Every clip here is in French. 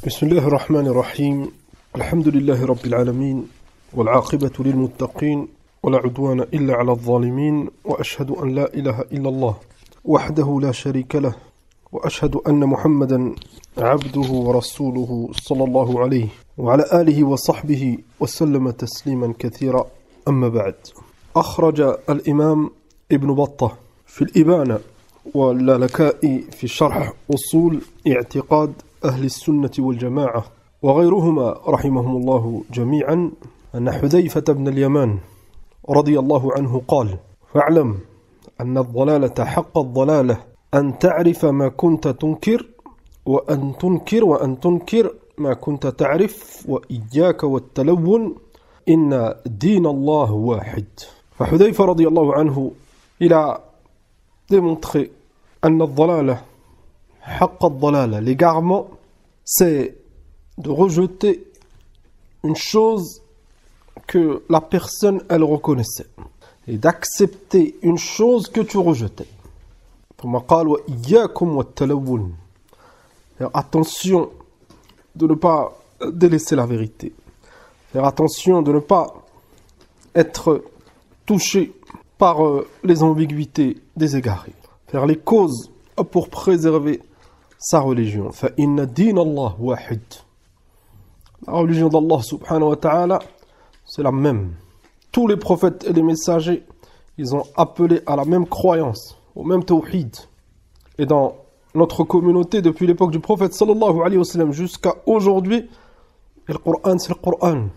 بسم الله الرحمن الرحيم الحمد لله رب العالمين والعاقبة للمتقين ولا عدوان إلا على الظالمين وأشهد أن لا إله إلا الله وحده لا شريك له وأشهد أن محمدا عبده ورسوله صلى الله عليه وعلى آله وصحبه وسلم تسليما كثيرا أما بعد. أخرج الإمام ابن بطة في الإبانة واللالكائي في شرح أصول اعتقاد أهل السنة والجماعة وغيرهما رحمهم الله جميعا أن حذيفة بن اليمان رضي الله عنه قال: فاعلم أن الضلالة حق الضلالة أن تعرف ما كنت تنكر وأن تنكر ما كنت تعرف وإياك والتلون إن دين الله واحد. فحذيفة رضي الله عنه il a démontré أن الضلالة حق الضلالة, l'égarement c'est de rejeter une chose que la personne elle reconnaissait et d'accepter une chose que tu rejetais. ثم قال وإياكم والتلون, faire attention de ne pas délaisser la vérité, faire attention de ne pas être touché par les ambiguïtés des égarés, faire les causes pour préserver sa religion. فإن دين الله واحد. La religion d'Allah subhanahu wa ta'ala, c'est la même. Tous les prophètes et les messagers, ils ont appelé à la même croyance, au même tawhid. Et dans notre communauté, depuis l'époque du prophète sallallahu alayhi wa sallam jusqu'à aujourd'hui, le Coran c'est le Coran.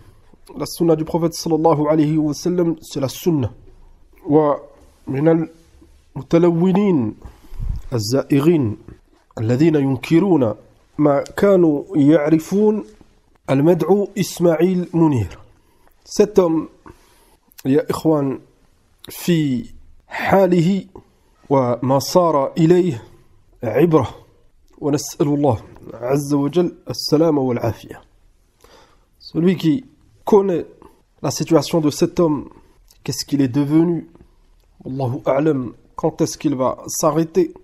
La sunna du prophète sallallahu alayhi wa sallam c'est la sunna. ومن المتلونين الزائغين الذين ينكرون ما كانوا يعرفون المدعو إسماعيل منير. Cet homme, يا إخوان, في حاله وما صار إليه عبرة ونسأل الله عز وجل السلامة والعافية. Celui qui connaît la situation de cet homme, qu'est-ce qu'il est devenu, Allahu a'lam, quand est-ce qu'il va s'arrêter,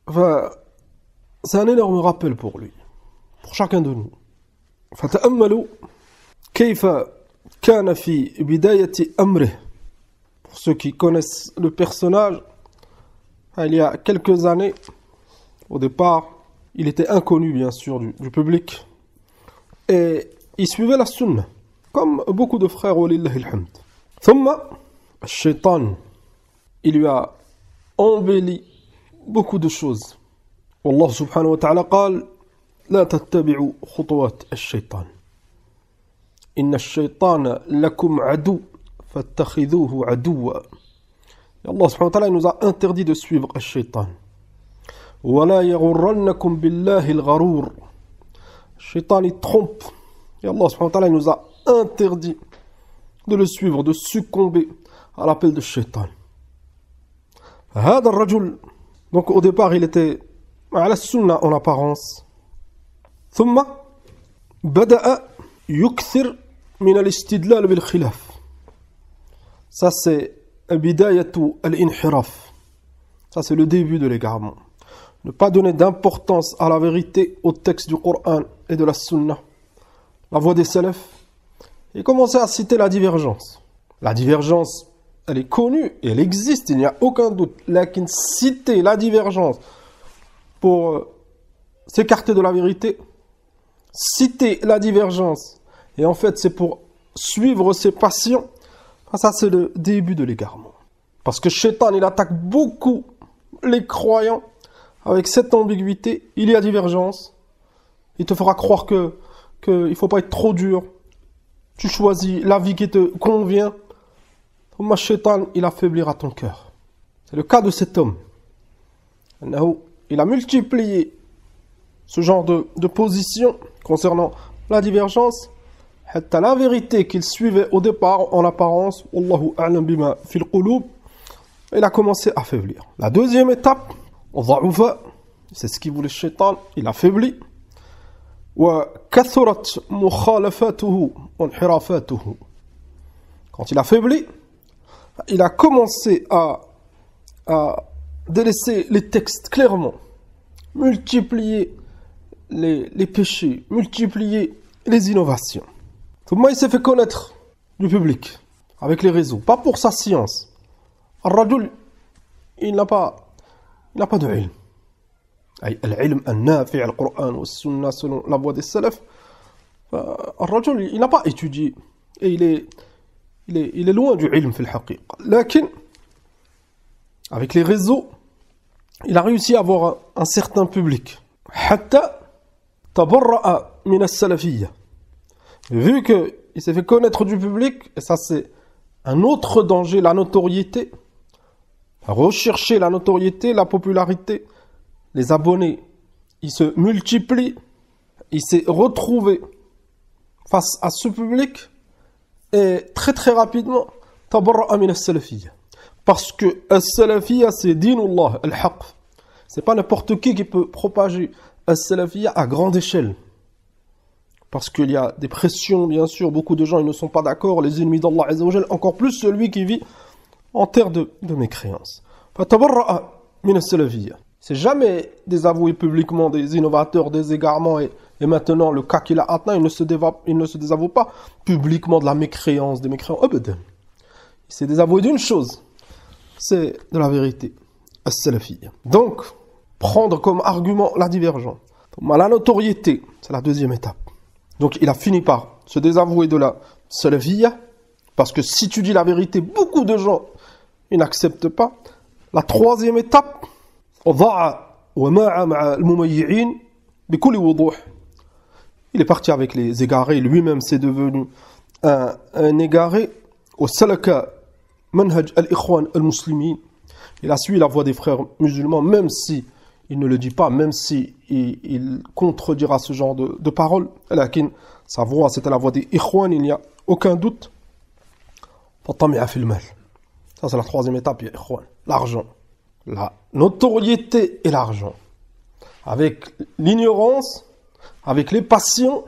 enfin, c'est un énorme rappel pour lui, pour chacun de nous. فتأملوا كيف كان في بداية أمره. Pour ceux qui connaissent le personnage, il y a quelques années, au départ, il était inconnu bien sûr du public, et il suivait la sunna, comme beaucoup de frères, walillahi alhamd. ثم الشيطان, il lui a embelli beaucoup de choses. والله سبحانه وتعالى قال: لا تتبعوا خطوات الشيطان إن الشيطان لكم عدو فاتخذوه عدوا. Allah subhanahu wa ta'ala nous a interdit de suivre le shaitan. ولا يغرنكم بالله الغرور. Le shaitan il trompe. Et Allah subhanahu wa ta'ala nous a interdit de le suivre, de succomber à l'appel de shaitan. هذا الرجل, donc au départ il était à la sunna en apparence. ثم بدأ يكثر من الاستدلال بالخلاف. Ça c'est بداية الانحراف. Ça c'est le début de l'égarement. Ne pas donner d'importance à la vérité, au texte du Coran et de la sunna, la voix des salafs, et commencer à citer la divergence. La divergence, elle est connue et elle existe, il n'y a aucun doute. Lakin citer la divergence pour s'écarter de la vérité, citer la divergence, et en fait c'est pour suivre ses passions, ça c'est le début de l'égarement. Parce que Shaitan il attaque beaucoup les croyants avec cette ambiguïté. Il y a divergence, il te fera croire que il faut pas être trop dur, tu choisis la vie qui te convient. Ma Shaitan il affaiblira ton cœur. C'est le cas de cet homme. Il a multiplié ce genre de position concernant la divergence, la vérité qu'il suivait au départ en apparence, Wallahu a'lam bima fil qulub, il a commencé à affaiblir. La deuxième étape, c'est ce qu'il voulait le shaitan, il affaiblit. وكثرت مخالفاته وانحرافاته. Quand il affaiblit, il a commencé à délaisser les textes clairement, multiplier les péchés, multiplier les innovations. Comment il s'est fait connaître du public avec les réseaux? Pas pour sa science. Al-Rajul, il n'a pas de ilm. Al-ilm al-nafi' al-Qur'an wa sunna selon la voie des salafs. Al-Rajul, il n'a pas étudié. Et il est loin du ilm fil haqiq. Lakin, avec les réseaux, il a réussi à avoir un certain public. Hatta tabarra'a min as-salafiyya. Vu qu'il s'est fait connaître du public, et ça c'est un autre danger, la notoriété, rechercher la notoriété, la popularité, les abonnés, ils se multiplient, il s'est retrouvé face à ce public, et très très rapidement, tabarra'a min as-salafiyya. Parce que as-salafiyya c'est dinullah, al-haq. C'est pas n'importe qui peut propager as-salafiyya à grande échelle. Parce qu'il y a des pressions, bien sûr, beaucoup de gens ils ne sont pas d'accord, les ennemis d'Allah Azza wa Jal, encore plus celui qui vit en terre de mécréance. Fatabarra'a min as-salafiyya. C'est jamais désavoué publiquement des innovateurs, des égarements, et maintenant le cas qu'il a atteint, il ne se désavoue pas publiquement de la mécréance, des mécréants. Abadan. Il s'est désavoué d'une chose, c'est de la vérité, as-salafiyya. Donc, prendre comme argument la divergence. La notoriété, c'est la deuxième étape. Donc il a fini par se désavouer de la salafiyya, parce que si tu dis la vérité, beaucoup de gens ils n'acceptent pas. La troisième étape, il est parti avec les égarés, lui-même c'est devenu un égaré. Au salaka manhaj al-ikhwan al-muslimin, il a suivi la voie des frères musulmans, même si il ne le dit pas, même si il contredira ce genre de paroles. Lakin sa voix, c'était la voix des ikhwan, il n'y a aucun doute. Ça, c'est la troisième étape, ikhwan. L'argent. La notoriété et l'argent. Avec l'ignorance, avec les passions,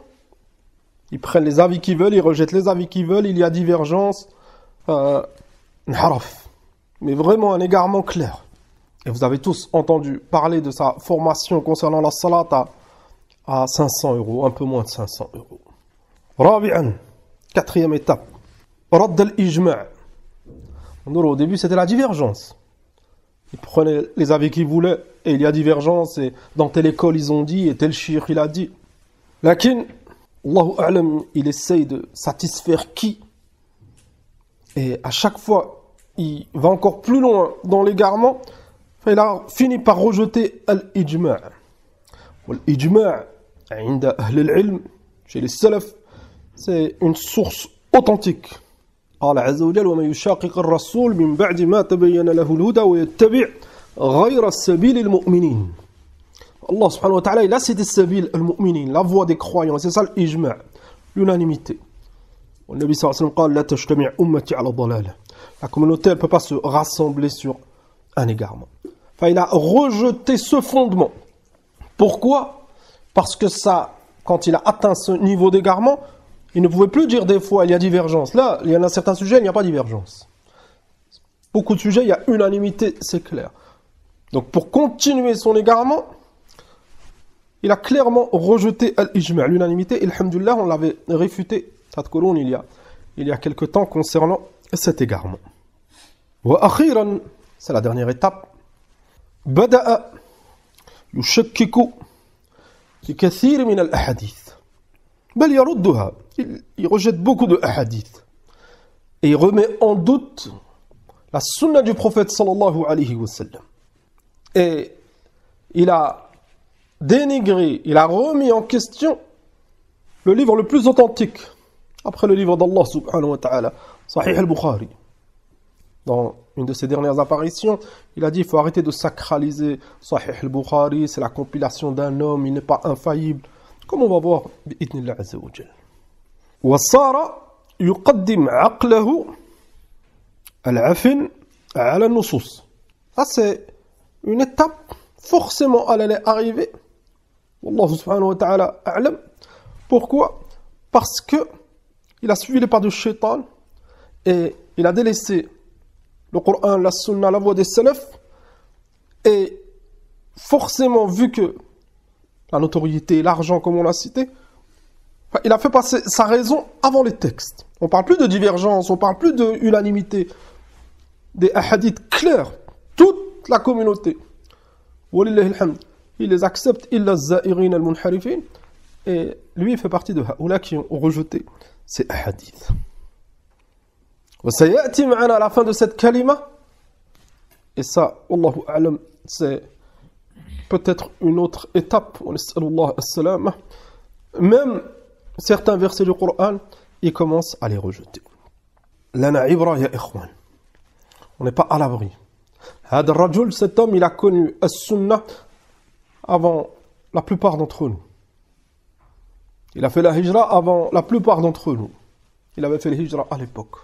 ils prennent les avis qu'ils veulent, ils rejettent les avis qu'ils veulent, il y a divergence. Mais vraiment un égarement clair. Et vous avez tous entendu parler de sa formation concernant la salat à 500 €, un peu moins de 500 €. Rabi'an, quatrième étape. Radd al-ijma'. Au début, c'était la divergence. Ils prenaient les avis qu'ils voulaient, et il y a divergence, et dans telle école, ils ont dit, et tel shir, il a dit. Lakin, Allahu a'lam, il essaye de satisfaire qui? Et à chaque fois, il va encore plus loin dans l'égarement. Il a fini par rejeter al-ijma'. L'ijma', chez les salafs, c'est une source authentique. قال عز وجل ومن يشاقق الرسول من بعد ما تبين له الهدى ويتبع غير السبيل المؤمنين. Allah subhanahu wa ta'ala, il a cité sabil al-mu'minin, la voie des croyants, c'est ça l'ijma', l'unanimité. Le Nabi sallallahu alayhi wa sallam قال لا تجتمع أمتي على ضلالة. La communauté, elle ne peut pas se rassembler sur un égarement. Enfin, il a rejeté ce fondement. Pourquoi? Parce que ça, quand il a atteint ce niveau d'égarement, il ne pouvait plus dire des fois il y a divergence. Là, il y en a certains sujets, il n'y a pas divergence. Beaucoup de sujets, il y a unanimité, c'est clair. Donc pour continuer son égarement, il a clairement rejeté al-ijma', l'unanimité. Et alhamdoulilah, on l'avait réfuté, il y a quelque temps concernant cet égarement. Wa akhiran, c'est la dernière étape. Bada'a yushakkiku fi kathir min al-ahadith. Bal yarudduha. Il rejette beaucoup de hadiths. Et il remet en doute la sunna du prophète sallallahu alayhi wa sallam. Et il a dénigré, il a remis en question le livre le plus authentique, après le livre d'Allah subhanahu wa ta'ala, Sahih al-Bukhari. Dans une de ses dernières apparitions, il a dit il faut arrêter de sacraliser Sahih al-Bukhari, c'est la compilation d'un homme, il n'est pas infaillible. Comme on va voir, bi'idhnillah azza wa jal. وصار يقدم عقله العفن على النصوص. Ça c'est une étape forcément elle allait arriver. Wallahu subhanahu wa ta'ala a'lam. Pourquoi? Parce que il a suivi les pas de shaitan et il a délaissé le Coran, la sunna, la voie des salafs, et forcément vu que la notoriété, l'argent, comme on l'a cité, il a fait passer sa raison avant les textes. On ne parle plus de divergence, on ne parle plus d'unanimité. Des hadiths clairs, toute la communauté. Walillahi alhamd. Il les accepte, illa az-za'irin al-munharifin. Et lui, il fait partie de haoula qui ont rejeté ces hadiths. وسيأتي معنا à la fin de cette kalima. Et ça, Allahu a'lam, c'est peut-être une autre étape. Même certains versets du Coran, ils commencent à les rejeter. Lana ibra ya ikhwan. On n'est pas à l'abri. Hada rajul, cet homme, il a connu as-sunnah avant la plupart d'entre nous. Il a fait la hijra avant la plupart d'entre nous. Il avait fait la hijra à l'époque.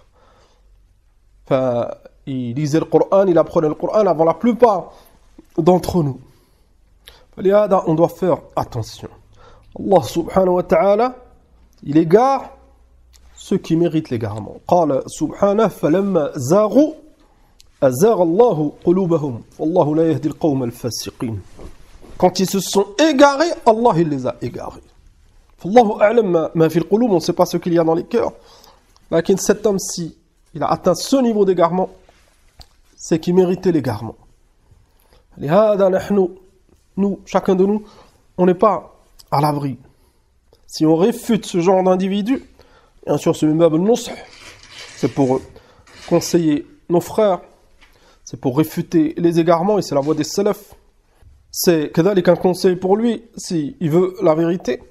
Enfin, il lisait le Coran, il apprenait le Coran avant la plupart d'entre nous. On doit faire attention. Allah subhanahu wa ta'ala, il égare ceux qui méritent l'égarement. قال سبحانه فلما زاغوا أزاغ الله قلوبهم والله لا يهدي القوم الفاسقين. Quand ils se sont égarés, Allah il les a égarés. Allahu a'lam ma fi al-qulub, on ne sait pas ce qu'il y a dans les cœurs. Mais cet homme, si il a atteint ce niveau d'égarement, c'est qu'il méritait l'égarement. Nous, chacun de nous, on n'est pas à l'abri. Si on réfute ce genre d'individu, bien sûr, ce même nush, c'est pour conseiller nos frères, c'est pour réfuter les égarements, et c'est la voie des salafs. C'est kadhalik un conseil pour lui, s'il veut la vérité.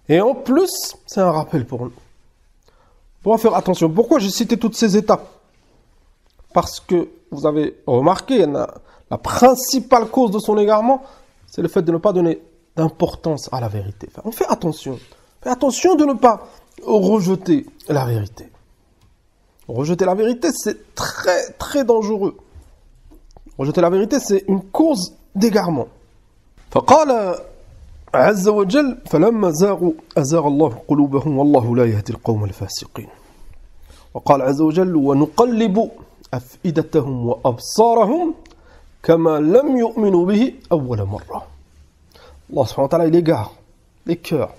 Et en plus, c'est un rappel pour nous. On doit faire attention. Pourquoi j'ai cité toutes ces étapes? Parce que vous avez remarqué, la principale cause de son égarement, c'est le fait de ne pas donner d'importance à la vérité. Enfin, on fait attention. Fais attention de ne pas rejeter la vérité. Rejeter la vérité, c'est très très dangereux. Rejeter la vérité, c'est une cause d'égarement. فقال عز وجل فلما زاغوا أزاغ الله قلوبهم والله لا يهدي القوم الفاسقين. وقال عز وجل ونقلب أفئدتهم وأبصارهم كما لم يؤمنوا به أول مرة. Allah subhanahu wa ta'ala, il égare les cœurs.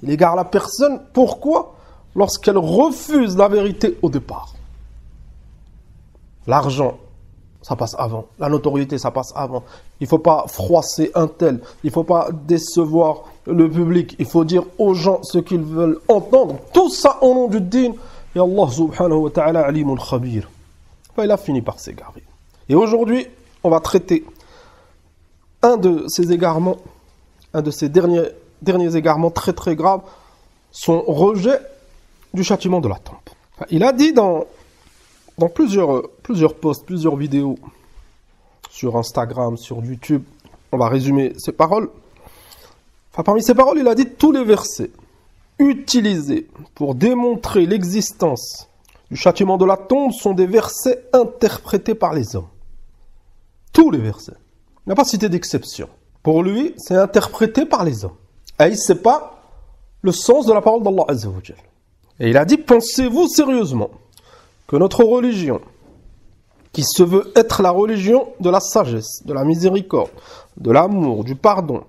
Il égare la personne. Pourquoi? Lorsqu'elle refuse la vérité au départ. L'argent, ça passe avant. La notoriété, ça passe avant. Il ne faut pas froisser un tel. Il ne faut pas décevoir le public. Il faut dire aux gens ce qu'ils veulent entendre. Tout ça au nom du din. Et Allah subhanahu wa ta'ala alimun khabir. Enfin, il a fini par s'égarer. Et aujourd'hui, on va traiter un de ces égarements, un de ces derniers égarements très très graves, son rejet du châtiment de la tombe. Enfin, il a dit dans plusieurs posts, plusieurs vidéos sur Instagram, sur YouTube, on va résumer ses paroles. Enfin, parmi ses paroles, il a dit tous les versets utilisés pour démontrer l'existence du châtiment de la tombe sont des versets interprétés par les hommes. Tous les versets. Il n'a pas cité d'exception. Pour lui, c'est interprété par les hommes. Et ce n'est pas le sens de la parole d'Allah Azza wa Jal. Et il a dit, pensez-vous sérieusement que notre religion, qui se veut être la religion de la sagesse, de la miséricorde, de l'amour, du pardon,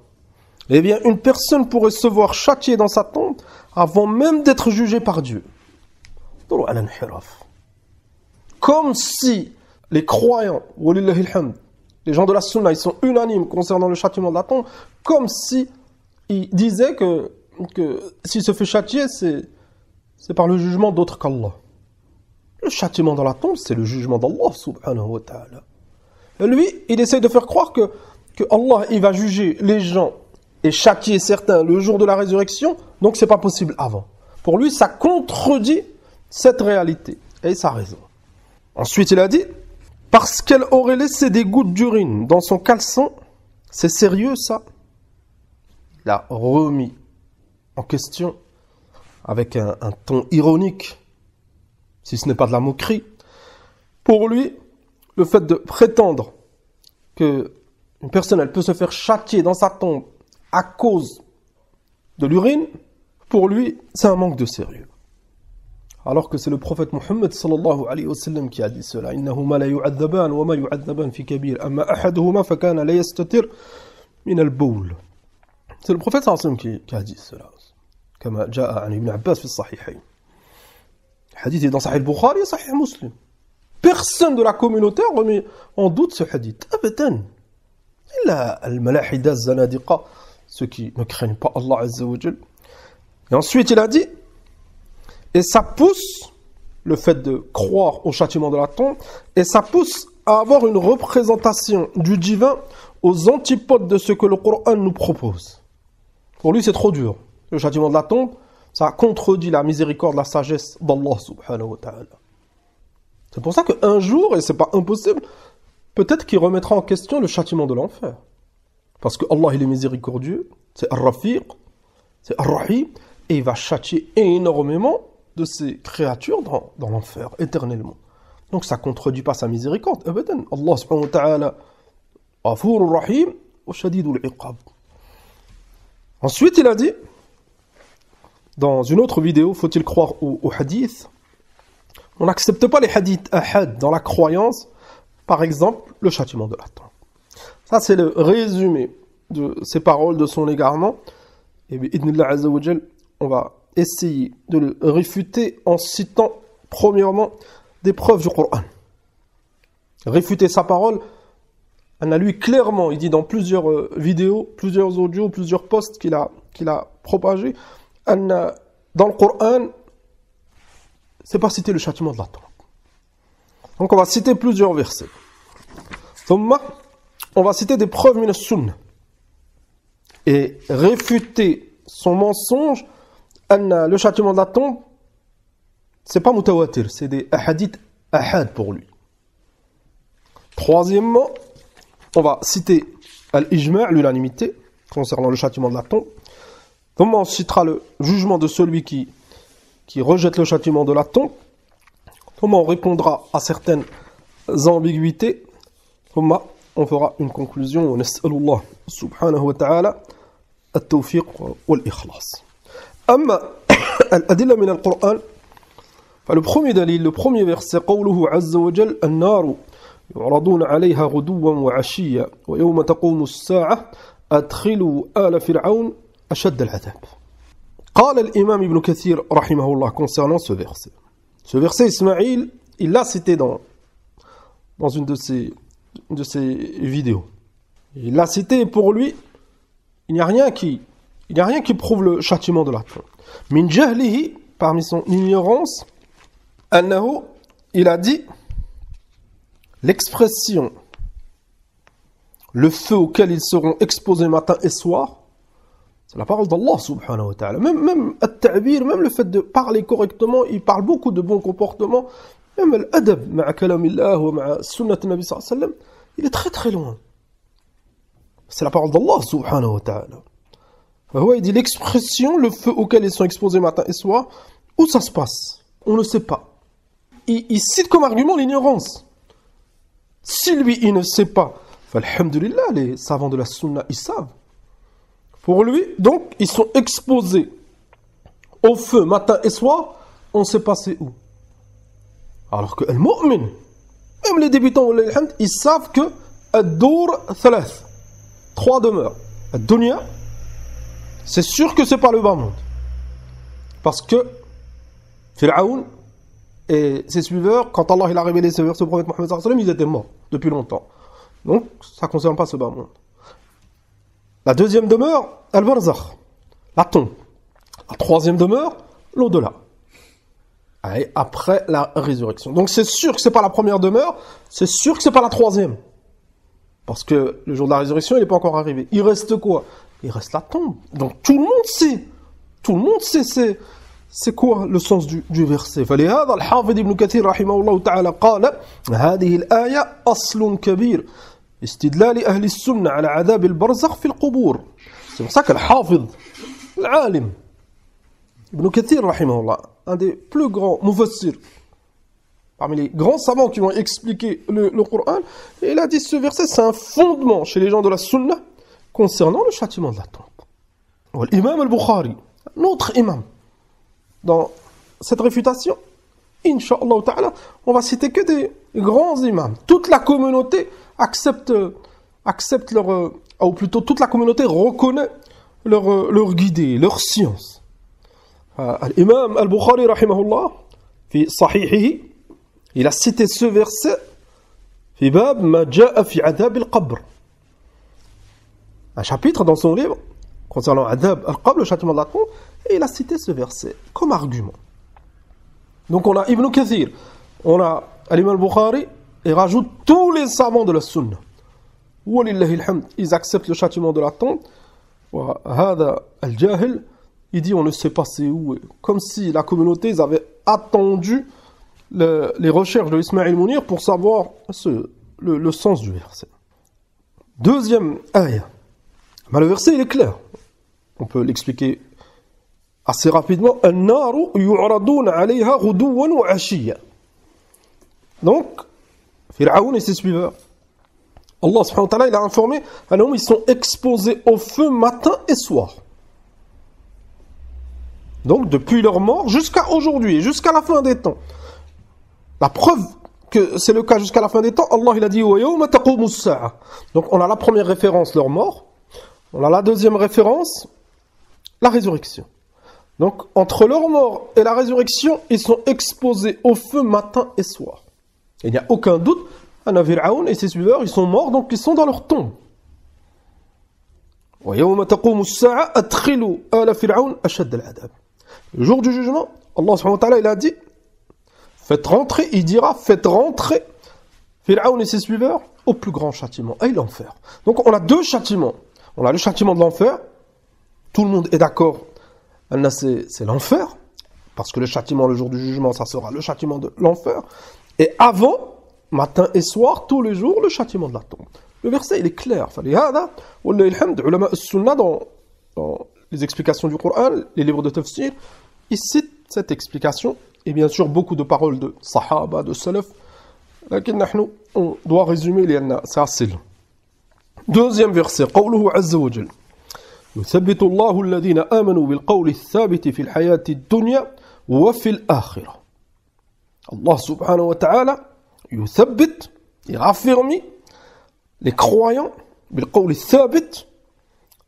eh bien, une personne pourrait se voir châtiée dans sa tombe avant même d'être jugée par Dieu. Comme si les croyants, walillahi alhamd, les gens de la sunna, ils sont unanimes concernant le châtiment de la tombe, comme si ils disaient que s'il se fait châtier, c'est par le jugement d'autre qu'Allah. Le châtiment dans la tombe, c'est le jugement d'Allah subhanahu wa ta'ala. Et lui, il essaie de faire croire que Allah, il va juger les gens et châtier certains le jour de la résurrection, donc c'est pas possible avant. Pour lui, ça contredit cette réalité. Et ça a raison. Ensuite, il a dit, parce qu'elle aurait laissé des gouttes d'urine dans son caleçon, c'est sérieux ça? Il a remis en question avec un ton ironique, si ce n'est pas de la moquerie. Pour lui, le fait de prétendre qu'une personne, elle peut se faire châtier dans sa tombe à cause de l'urine, pour lui, c'est un manque de sérieux. Alors que c'est le prophète Muhammad sallallahu alayhi wa sallam qui a dit cela. Innahuma la yu'adzaban wa ma yu'adzaban fi kabir. Amma ahaduhuma fa kana la yastatir min al-bawl. C'est le prophète sallallahu alayhi wa sallam qui a dit cela. Comme جاء عن ابن عباس في الصحيحين. Le hadith est dans Sahih Bukhari et Sahih Muslim. Personne de la communauté remet en doute ce hadith. Abadan. Illa al-malahida zanadiqa, ceux qui ne craignent pas Allah Azza wa Jal. Et ensuite il a dit, et ça pousse le fait de croire au châtiment de la tombe, et ça pousse à avoir une représentation du divin aux antipodes de ce que le Coran nous propose. Pour lui c'est trop dur. Le châtiment de la tombe, ça contredit la miséricorde, la sagesse d'Allah subhanahu wa ta'ala. C'est pour ça qu'un jour, et c'est pas impossible, peut-être qu'il remettra en question le châtiment de l'enfer. Parce que Allah il est miséricordieux, c'est Ar-Rafiq, c'est Ar-Rahim, et il va châtier énormément de ses créatures dans l'enfer, éternellement. Donc ça ne contredit pas sa miséricorde. Abadan. Allah subhanahu wa ta'ala, Ghafur Rahim, wa Shadidul Iqab. Ensuite il a dit, dans une autre vidéo, faut-il croire au hadith? On n'accepte pas les hadiths ahad dans la croyance, par exemple, le châtiment de la tombe. Ça, c'est le résumé de ces paroles, de son égarement. Et bi'idhnillah azza wa jal, on va essayer de le réfuter en citant, premièrement, des preuves du Coran. Réfuter sa parole, on a lui clairement, il dit dans plusieurs vidéos, plusieurs audios, plusieurs posts qu'il a propagés, dans le Coran, c'est pas citer le châtiment de la tombe. Donc on va citer plusieurs versets. On va citer des preuves min as-sunnah et réfuter son mensonge. Le châtiment de la tombe, c'est pas mutawatir, c'est des hadiths ahad pour lui. Troisièmement, on va citer al-ijma', l'unanimité concernant le châtiment de la tombe. On citera le jugement de celui qui rejette le châtiment de la tombe. On répondra à certaines ambiguïtés. On fera une conclusion. Nas'alullah subhanahu wa ta'ala at-tawfiq wal-ikhlas. Amma al-adilla min al-Qur'an. Le premier dalil, le premier verset, قوله عز وجل النار يعرضون عليها غدوا وعشيا ويوم تقوم الساعة أدخلوا آل فرعون أشد العذاب. قال الإمام ابن كثير رحمه الله concernant ce verset. Ce verset, Ismaïl, il l'a cité dans une de ses vidéos. Il l'a cité pour lui, il n'y a rien qui prouve le châtiment de la tombe. Min jahlihi, parmi son ignorance, annahu, il a dit l'expression le feu auquel ils seront exposés matin et soir, c'est la parole d'Allah subhanahu wa ta'ala. Même at-ta'bir, même le fait de parler correctement, il parle beaucoup de bons comportements. Même l'adab, ma'a kalamillah ou ma'a sunnat nabi sallallahu alayhi wa sallam, il est très très loin. C'est la parole d'Allah subhanahu wa ta'ala. Il dit l'expression, le feu auquel ils sont exposés matin et soir, où ça se passe? On ne sait pas. Il cite comme argument l'ignorance. Si lui, il ne sait pas, alhamdulillah, les savants de la sunna, ils savent. Pour lui, donc, ils sont exposés au feu matin et soir, on ne sait pas c'est où. Alors que al-mu'min, même les débutants, ils savent que ad-dur thalath, 3 demeures. Ad-dunya, c'est sûr que c'est pas le bas monde. Parce que Fir'aoun et ses suiveurs, quand Allah il a révélé ce verset au prophète Mohammed sallallahu alayhi wa sallam, ils étaient morts depuis longtemps. Donc, ça ne concerne pas ce bas monde. La deuxième demeure, al-barzakh, la tombe. La troisième demeure, l'au-delà. Et après la résurrection. Donc c'est sûr que ce n'est pas la première demeure, c'est sûr que ce n'est pas la troisième. Parce que le jour de la résurrection, il n'est pas encore arrivé. Il reste quoi? Il reste la tombe. Donc tout le monde sait. Tout le monde sait c'est quoi le sens du verset. فلهذا الحافظ ابن كثير رحمه الله تعالى قال هذه الآية أصل كبير استدلال أهل السنة على عذاب البرزخ في القبور. C'est pour ça que le Hafid, l'alim, Ibn Kathir, rahimahullah, un des plus grands mufassir, parmi les grands savants qui vont expliquer le Coran, et il a dit ce verset, c'est un fondement chez les gens de la sunna concernant le châtiment de la tombe. L'imam al-Bukhari, notre imam, dans cette réfutation, Inch'Allah ta'ala, on va citer que des grands imams. Toute la communauté accepte leur, ou plutôt toute la communauté reconnaît leur guider, leur science. L'imam al-Bukhari, rahimahullah, fi sahihihi, il a cité ce verset, fi bab ma ja'a fi adab al-qabr. Un chapitre dans son livre concernant adab al-qabr, le châtiment de la tombe, et il a cité ce verset comme argument. Donc on a Ibn Kathir, on a l'imam al-Bukhari, et rajoute tous les savants de la sunna. Walillahi alhamd, ils acceptent le châtiment de la tombe. Hada al-jahil, il dit on ne sait pas c'est où. Comme si la communauté, ils avaient attendu les recherches de Ismaïl Mounir pour savoir le sens du verset. Deuxième ayah. Le verset, il est clair. On peut l'expliquer assez rapidement. An-naru yu'radun 'alayha ghuduwan wa 'ashiyya. Donc, Fir'aoun et ses suiveurs, Allah subhanahu wa ta'ala, il a informé, ils sont exposés au feu matin et soir. Donc, depuis leur mort jusqu'à aujourd'hui, jusqu'à la fin des temps. La preuve que c'est le cas jusqu'à la fin des temps, Allah il a dit, donc on a la première référence, leur mort. On a la deuxième référence, la résurrection. Donc, entre leur mort et la résurrection, ils sont exposés au feu matin et soir. Et il n'y a aucun doute, Fir'aoun et ses suiveurs, ils sont morts, donc ils sont dans leur tombe. Le jour du jugement, Allah subhanahu wa ta'ala, il a dit, faites rentrer Fir'aoun et ses suiveurs au plus grand châtiment, et l'enfer. Donc on a deux châtiments. On a le châtiment de l'enfer, tout le monde est d'accord, c'est l'enfer, parce que le châtiment, le jour du jugement, ça sera le châtiment de l'enfer. Et avant, matin et soir, tous les jours, le châtiment de la tombe. Le verset, il est clair. Ulama as-Sunnah, dans les explications du Coran, les livres de tafsir, ils citent cette explication, et bien sûr beaucoup de paroles de Sahaba, de Salaf. On doit résumer, c'est assez long. Deuxième verset, قوله عز وجل يثبت الله الذين آمنوا بالقول الثابت في الحياة الدنيا وفي الآخرة. Allah subhanahu wa ta'ala يثبت, il raffirme les croyants بالقول الثابت.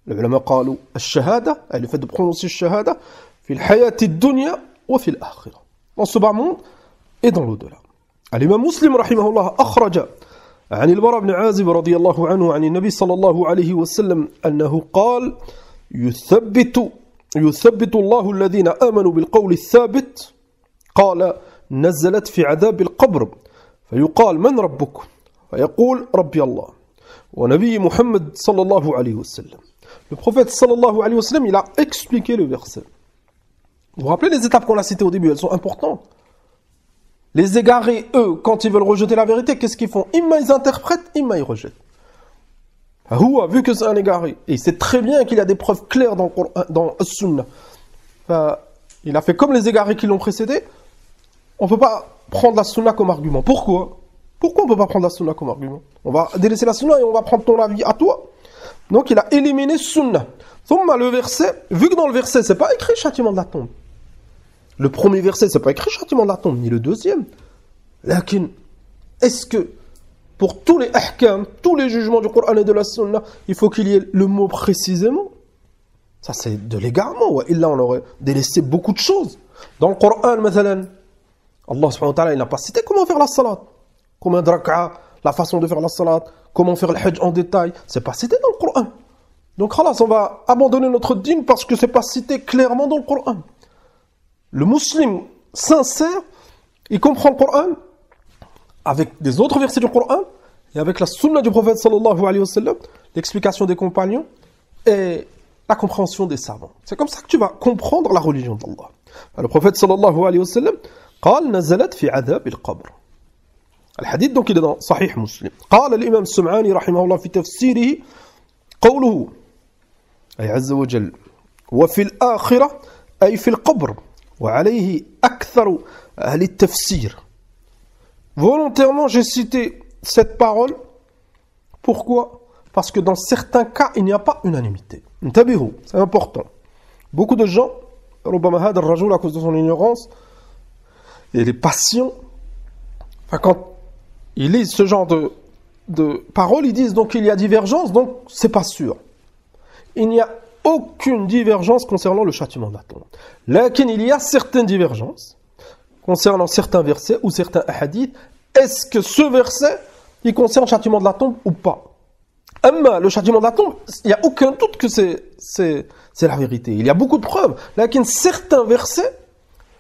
Les ulama قالوا الشهادة, le fait de prononcer الشهادة في الحياة الدنيا وفي الآخرة, dans ce bas monde et dans l'au-delà. الإمام مسلم رحمه الله أخرج عن البراء بن عازب رضي الله عنه عن النبي صلى الله عليه وسلم أنه قال يثبت الله الذين آمنوا بالقول الثابت قال نزلت في عذاب القبر فيقال من ربك فيقول ربي الله ونبي محمد صلى الله عليه وسلم. Le prophète sallallahu alayhi wa sallam, il a expliqué le verset. Vous vous rappelez les étapes qu'on a citées au début, elles sont importantes. Les égarés, eux, quand ils veulent rejeter la vérité, qu'est-ce qu'ils font? Imma ils interprètent, imma ils rejettent. Houa, vu que c'est un égaré, et il sait très bien qu'il y a des preuves claires dans le Sunnah, il a fait comme les égarés qui l'ont précédé, on ne peut pas prendre la Sunnah comme argument. Pourquoi on ne peut pas prendre la Sunnah comme argument? On va délaisser la Sunnah et on va prendre ton avis à toi. Donc il a éliminé Sunnah. Thumma, le verset, vu que dans le verset, c'est pas écrit châtiment de la tombe. Le premier verset, c'est pas écrit châtiment de la tombe, ni le deuxième. Lakin, est-ce que pour tous les ahkam, tous les jugements du Coran et de la Sunna, il faut qu'il y ait le mot précisément? Ça, c'est de l'égarement. Et là, on aurait délaissé beaucoup de choses. Dans le Coran, mathalan, Allah subhanahu wa ta'ala, il n'a pas cité comment faire la salat. Combien de rak'a, la façon de faire la salat, comment faire le hajj en détail. C'est pas cité dans le Coran. Donc, khalas, on va abandonner notre dîme parce que c'est pas cité clairement dans le Coran. Le musulman sincère, il comprend le Coran avec des autres versets du Coran et avec la sunna du prophète sallallahu alayhi wa sallam, l'explication des compagnons et la compréhension des savants. C'est comme ça que tu vas comprendre la religion d'Allah. Le prophète sallallahu alayhi wa sallam قال نزلت في عذاب القبر. الحديث donc il est dans Sahih Muslim. قال الإمام السمعاني رحمه الله في تفسيره قوله أي عز وجل وفي الآخرة أي في القبر وعليه أكثر أهل التفسير. Volontairement, j'ai cité cette parole. Pourquoi? Parce que dans certains cas, il n'y a pas unanimité. Intabihu, c'est important. Beaucoup de gens, ربما هذا الرجل à cause de son ignorance et les passions, quand ils lisent ce genre de paroles, ils disent donc il y a divergence, donc c'est pas sûr. Il n'y a aucune divergence concernant le châtiment de la tombe. Lakin, il y a certaines divergences concernant certains versets ou certains hadiths. Est-ce que ce verset, il concerne le châtiment de la tombe ou pas? Amma, le châtiment de la tombe, il n'y a aucun doute que c'est la vérité. Il y a beaucoup de preuves. Lakin, certains versets,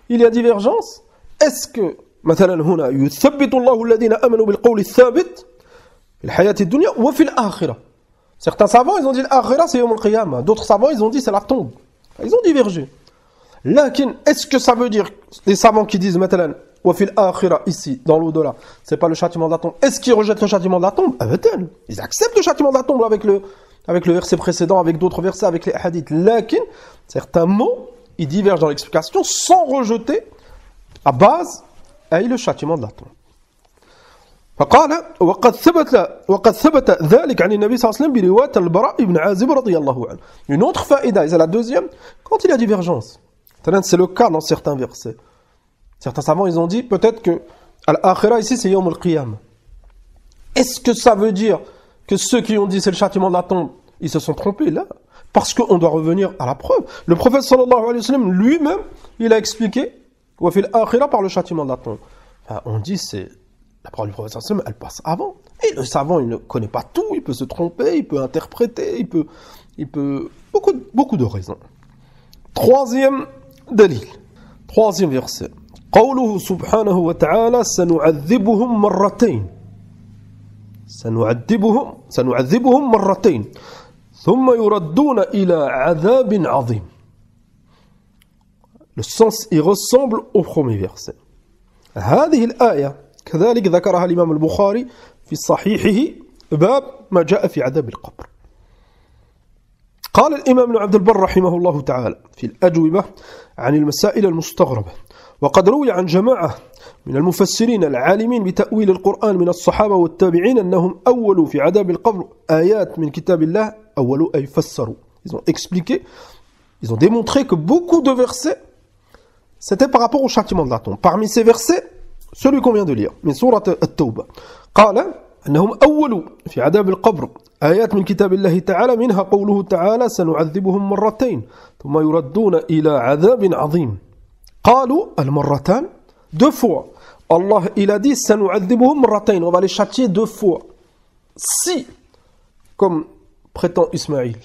il y a divergence. Est-ce que, مثلا هنا يثبت الله الذين آمنوا بالقول الثابت في الحياة الدنيا وفي الآخرة. Certains savants, ils ont dit l'akhira, c'est Yawm al-Qiyamah. D'autres savants, ils ont dit c'est la tombe. Ils ont divergé. Lakin, est-ce que ça veut dire, les savants qui disent مثلا وفي الآخرة ici, dans l'au-delà, c'est pas le châtiment de la tombe. Est-ce qu'ils rejettent le châtiment de la tombe? Abadan. Ils acceptent le châtiment de la tombe avec le verset précédent, avec d'autres versets, avec les hadiths. Lakin, certains mots, ils divergent dans l'explication sans rejeter à base le châtiment de la tombe. فقال وقد ثبت ذلك عن النبي صلى الله عليه وسلم برواية البراء بن عازب رضي الله عنه. Une autre faïda, c'est la deuxième, quand il y a divergence. C'est le cas dans certains versets. Certains savants, ils ont dit peut-être que Al-Akhira ici c'est Yawm al-Qiyamah. Est-ce que ça veut dire que ceux qui ont dit c'est le châtiment de la tombe, ils se sont trompés là? Parce qu'on doit revenir à la preuve. Le prophète sallallahu alayhi wa sallam lui-même, il a expliqué wa fil akhira par le châtiment de la tombe. Enfin, on dit c'est la parole du prophète sallallahu alayhi wa sallam, elle passe avant. Et le savant, il ne connaît pas tout, il peut se tromper, il peut interpréter, il peut beaucoup de raisons. Troisième dalil. Troisième verset. قوله سبحانه وتعالى سنعذبهم مرتين ثم يردون إلى عذاب عظيم. Le sens y ressemble au premier verset. هذه الآية كذلك ذكرها الإمام البخاري في صحيحه باب ما جاء في عذاب القبر. قال الإمام ابن عبد البر رحمه الله تعالى في الأجوبة عن المسائل المستغربة وقد روي عن جماعة من المفسرين العالمين بتأويل القرآن من الصحابة والتابعين أنهم أولوا في عذاب القبر آيات من كتاب الله أولوا أي فسروا. Ils ont expliqué, ils ont démontré que beaucoup de versets c'était par rapport au châtiment de la tombe. Parmi ces versets, celui qu'on vient de lire, من سورة التوبة. قال أنهم أولوا في عذاب القبر آيات من كتاب الله تعالى منها قوله تعالى سنعذبهم مرتين ثم يردون إلى عذاب عظيم. قالوا المرتان deux fois. Allah il a dit سنعذبهم مرتين, on va les châtier deux fois. Si, comme prétend Ismaïl,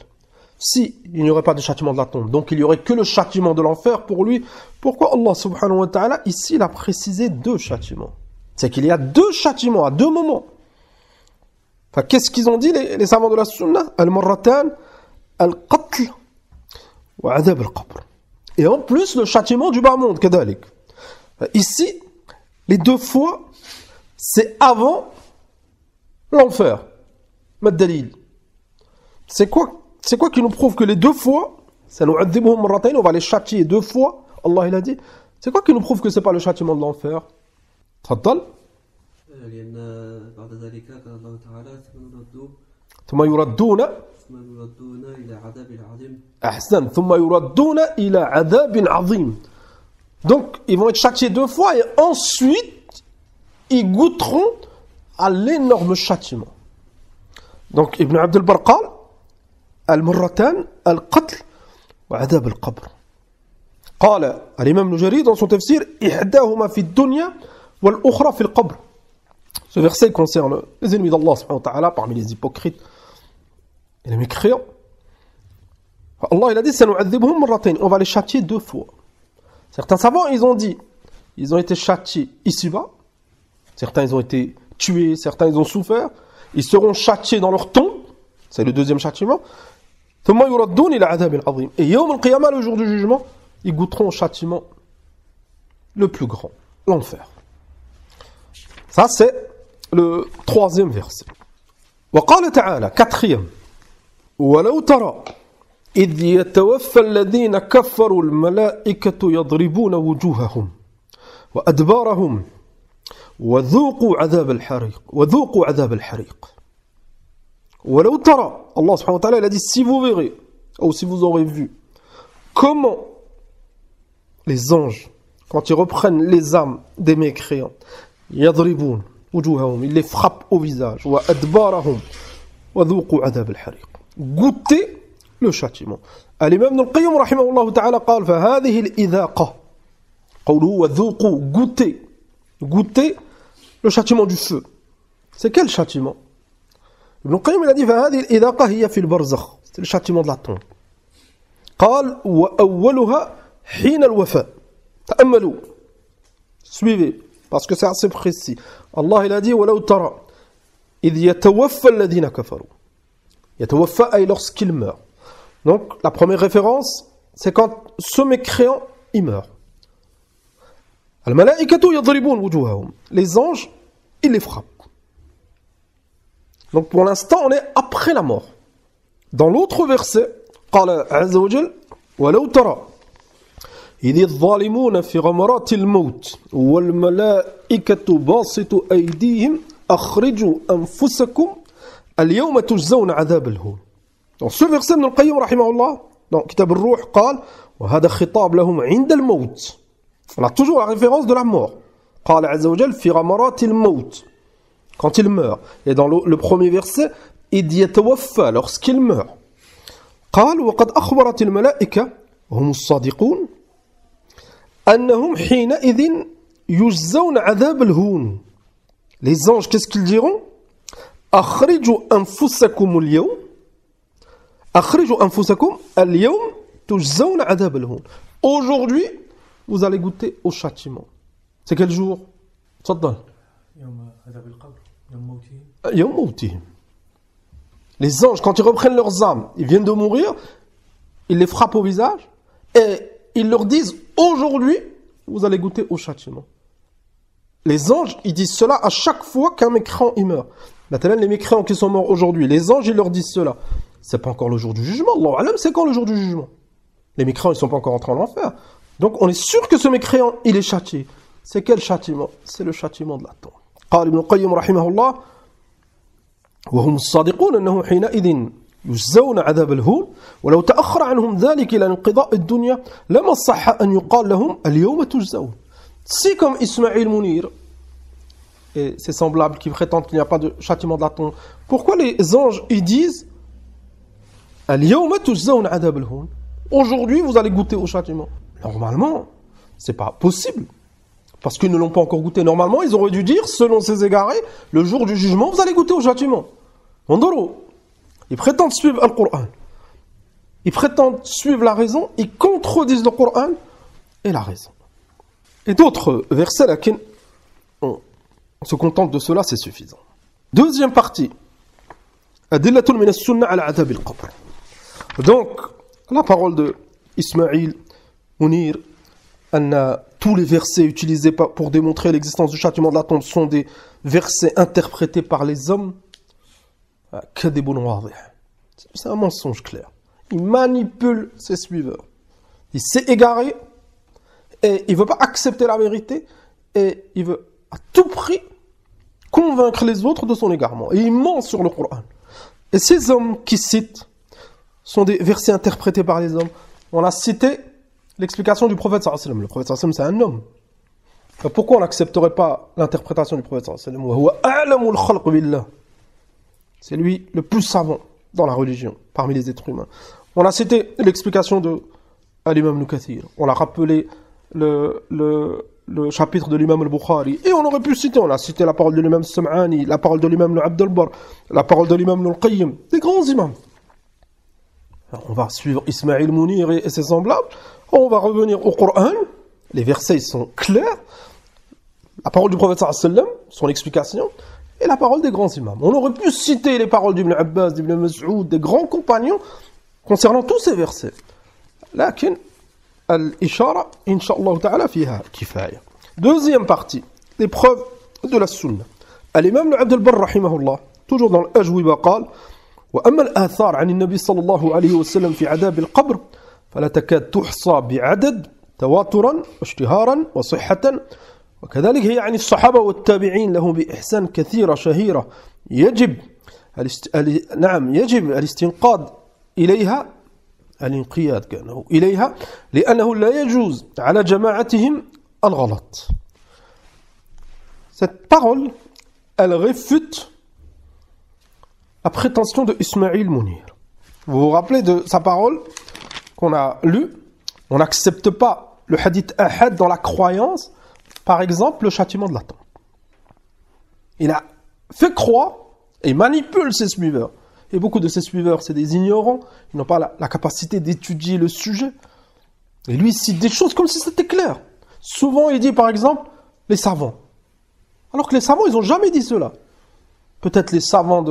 si il n'y aurait pas de châtiment de la tombe, donc il n'y aurait que le châtiment de l'enfer pour lui, pourquoi Allah subhanahu wa ta'ala ici il a précisé deux châtiments? C'est qu'il y a deux châtiments à deux moments. Enfin, qu'est-ce qu'ils ont dit les savants de la sunna? Al-marratan, al-qatl wa adab al-qabr. Et en plus le châtiment du bas-monde, kadalik. Ici, les deux fois, c'est avant l'enfer. Mad-dalil. C'est quoi qui nous prouve que les deux fois, on va les châtier deux fois, Allah il a dit, c'est quoi qui nous prouve que c'est pas le châtiment de l'enfer? تفضل. ثم يردون أحسن ثم يردون إلى عذاب عظيم. Donc ils vont être châtiés deux fois et ensuite ils goûteront à l'énorme châtiment. Donc Ibn Abd al-Barr قال المرتان القتل وعذاب القبر. قال الإمام ابن جرير dans son tafsir إحداهما في الدنيا والأخرى في القبر. Ce verset concerne les ennemis d'Allah subhanahu wa ta'ala parmi les hypocrites et les mécréants. Allah il a dit سنعذبهم مرتين, on va les châtier deux fois. Certains savants ils ont dit ils ont été châtiés ici-bas, certains ils ont été tués, certains ils ont souffert, ils seront châtiés dans leur tombe, c'est le deuxième châtiment. ثم يردون إلى عذاب عظيم. Et يوم القيامة, le jour du jugement, ils goûteront au châtiment le plus grand, l'enfer. Ça c'est le troisième verset. وقال تعالى, quatrième, ولو ترى إذ يتوفى الذين كفروا الملائكة يضربون وجوههم وأدبارهم وذوقوا عذاب الحريق. ولو ترى, Allah subhanahu wa ta'ala il a dit si vous verrez, ou si vous aurez vu, comment les anges, quand ils reprennent les âmes des mécréants, يضربون وجوههم, ils les frappent au visage, وأدبارهم وذوقوا عذاب الحريق. Goûtez le châtiment. L'imam Ibn al-Qayyim rahimahullah ta'ala قال فهذه الإذاقة قوله وذوقوا goûter le châtiment du feu. C'est quel châtiment? Ibn al-Qayyim il a dit فهذه الإذاقة هي في البرزخ. C'est le châtiment de la tombe. قال وأولها حين الوفاء. تأملوا. Suivez parce que c'est assez précis. Allah il a dit ولو ترى إذ يتوفى الذين كفروا. يتوفى أي lorsqu'il meurt. Donc la première référence c'est quand ce mécréant il meurt. الملائكة يضربون وجوههم. Les anges ils les frappent. Donc pour l'instant on est après la mort. Dans l'autre verset قال عز وجل ولو ترى إذ الظالمون في غمرات الموت والملائكة باسطوا أيديهم أخرجوا أنفسكم اليوم تجزون عذاب الهون. Dans ce verset Ibn al-Qayyim rahimahullah dans Kitab al-Ruh قال وهذا خطاب لهم عند الموت. On a toujours la référence de la mort. قال عز وجل في غمرات الموت quand il meurt. Et dans le premier verset إذ يتوفى lorsqu'il meurt. قال وقد أخبرت الملائكة هم الصادقون أنهم حينئذ يجزون عذاب الهون. Les anges, qu'est-ce qu'ils diront? أخرجوا أنفسكم اليوم أخرجوا أنفسكم اليوم تجزون عذاب الهون. Aujourd'hui, vous allez goûter au châtiment. C'est quel jour? تفضل. يوم عذاب القبر يوم موتهم. يوم موتهم. Les anges, quand ils reprennent leurs âmes, ils viennent de mourir, ils les frappent au visage et ils leur disent aujourd'hui, vous allez goûter au châtiment. Les anges, ils disent cela à chaque fois qu'un mécréant il meurt. Maintenant, les mécréants qui sont morts aujourd'hui, les anges, ils leur disent cela. C'est pas encore le jour du jugement. Allah alam, c'est quand le jour du jugement? Les mécréants, ils sont pas encore entrés en enfer. Donc, on est sûr que ce mécréant, il est châtié. C'est quel châtiment? C'est le châtiment de la tombe. قال ابن القيم رحمه الله وهم الصادقون أنه حينئذ يجزون عذاب الهون ولو تأخر عنهم ذلك إلى انقضاء الدنيا لما صح أن يقال لهم اليوم تجزون. Si comme Ismaïl Mounir, et c'est semblable qui prétendent qu'il n'y a pas de châtiment de la tombe, pourquoi les anges ils disent اليوم تجزون عذاب الهون? Aujourd'hui vous allez goûter au châtiment. Normalement, c'est pas possible. Parce qu'ils ne l'ont pas encore goûté. Normalement, ils auraient dû dire, selon ces égarés, le jour du jugement, vous allez goûter au châtiment. Mondoro, ils prétendent suivre le Coran. Ils prétendent suivre la raison, ils contredisent le Coran et la raison. Et d'autres versets, là, on se contente de cela, c'est suffisant. Deuxième partie. Adillatul min as-sunnah ala adab al-qabr. Donc, la parole de Ismaïl Mounir, tous les versets utilisés pour démontrer l'existence du châtiment de la tombe sont des versets interprétés par les hommes. C'est un mensonge clair. Il manipule ses suiveurs. Il s'est égaré et il ne veut pas accepter la vérité et il veut à tout prix convaincre les autres de son égarement. Et il ment sur le Coran. Et ces hommes qui citent sont des versets interprétés par les hommes. On a cité l'explication du prophète sallallahu alayhi wa sallam. Le prophète sallallahu alayhi wa sallam, c'est un homme. Alors pourquoi on n'accepterait pas l'interprétation du prophète sallallahu alayhi wa sallam? C'est lui le plus savant dans la religion, parmi les êtres humains. On a cité l'explication de l'imam Ibn Kathir. On a rappelé le chapitre de l'imam al-Bukhari. Et on aurait pu citer, on a cité la parole de l'imam Sam'ani, la parole de l'imam Abd al-Barr, la parole de l'imam al-Qayyim, des grands imams. Alors on va suivre Ismaïl Mounir et ses semblables. On va revenir au Coran. Les versets sont clairs. La parole du prophète sallallahu alayhi wa sallam, son explication, et la parole des grands imams. On aurait pu citer les paroles d'Ibn Abbas, d'Ibn Mas'ud, des grands compagnons concernant tous ces versets. Lakin, al-ishara, incha'Allah ta'ala, fiha kifaya. Deuxième partie, les preuves de la sunna. L'imam Abd al-Barr, rahimahullah, toujours dans l'Ajwiba, قال وأما الآثار عن النبي صلى الله عليه وسلم في عذاب القبر فلا تكاد تحصى بعدد تواترا واشتهارا وصحة وكذلك هي عن الصحابة والتابعين لهم بإحسان كثيرة شهيرة يجب الاستنقاد إليها الانقياد كأنه إليها لأنه لا يجوز على جماعتهم الغلط. Cette parole, elle réfute la prétention de Ismaïl Mounir. Vous vous rappelez de sa parole qu'on a lue? On n'accepte pas le hadith ahad dans la croyance, par exemple, le châtiment de la tombe. Il a fait croire et manipule ses suiveurs. Et beaucoup de ses suiveurs, c'est des ignorants, ils n'ont pas la capacité d'étudier le sujet. Et lui, il cite des choses comme si c'était clair. Souvent, il dit, par exemple, les savants. Alors que les savants, ils n'ont jamais dit cela. Peut-être les savants,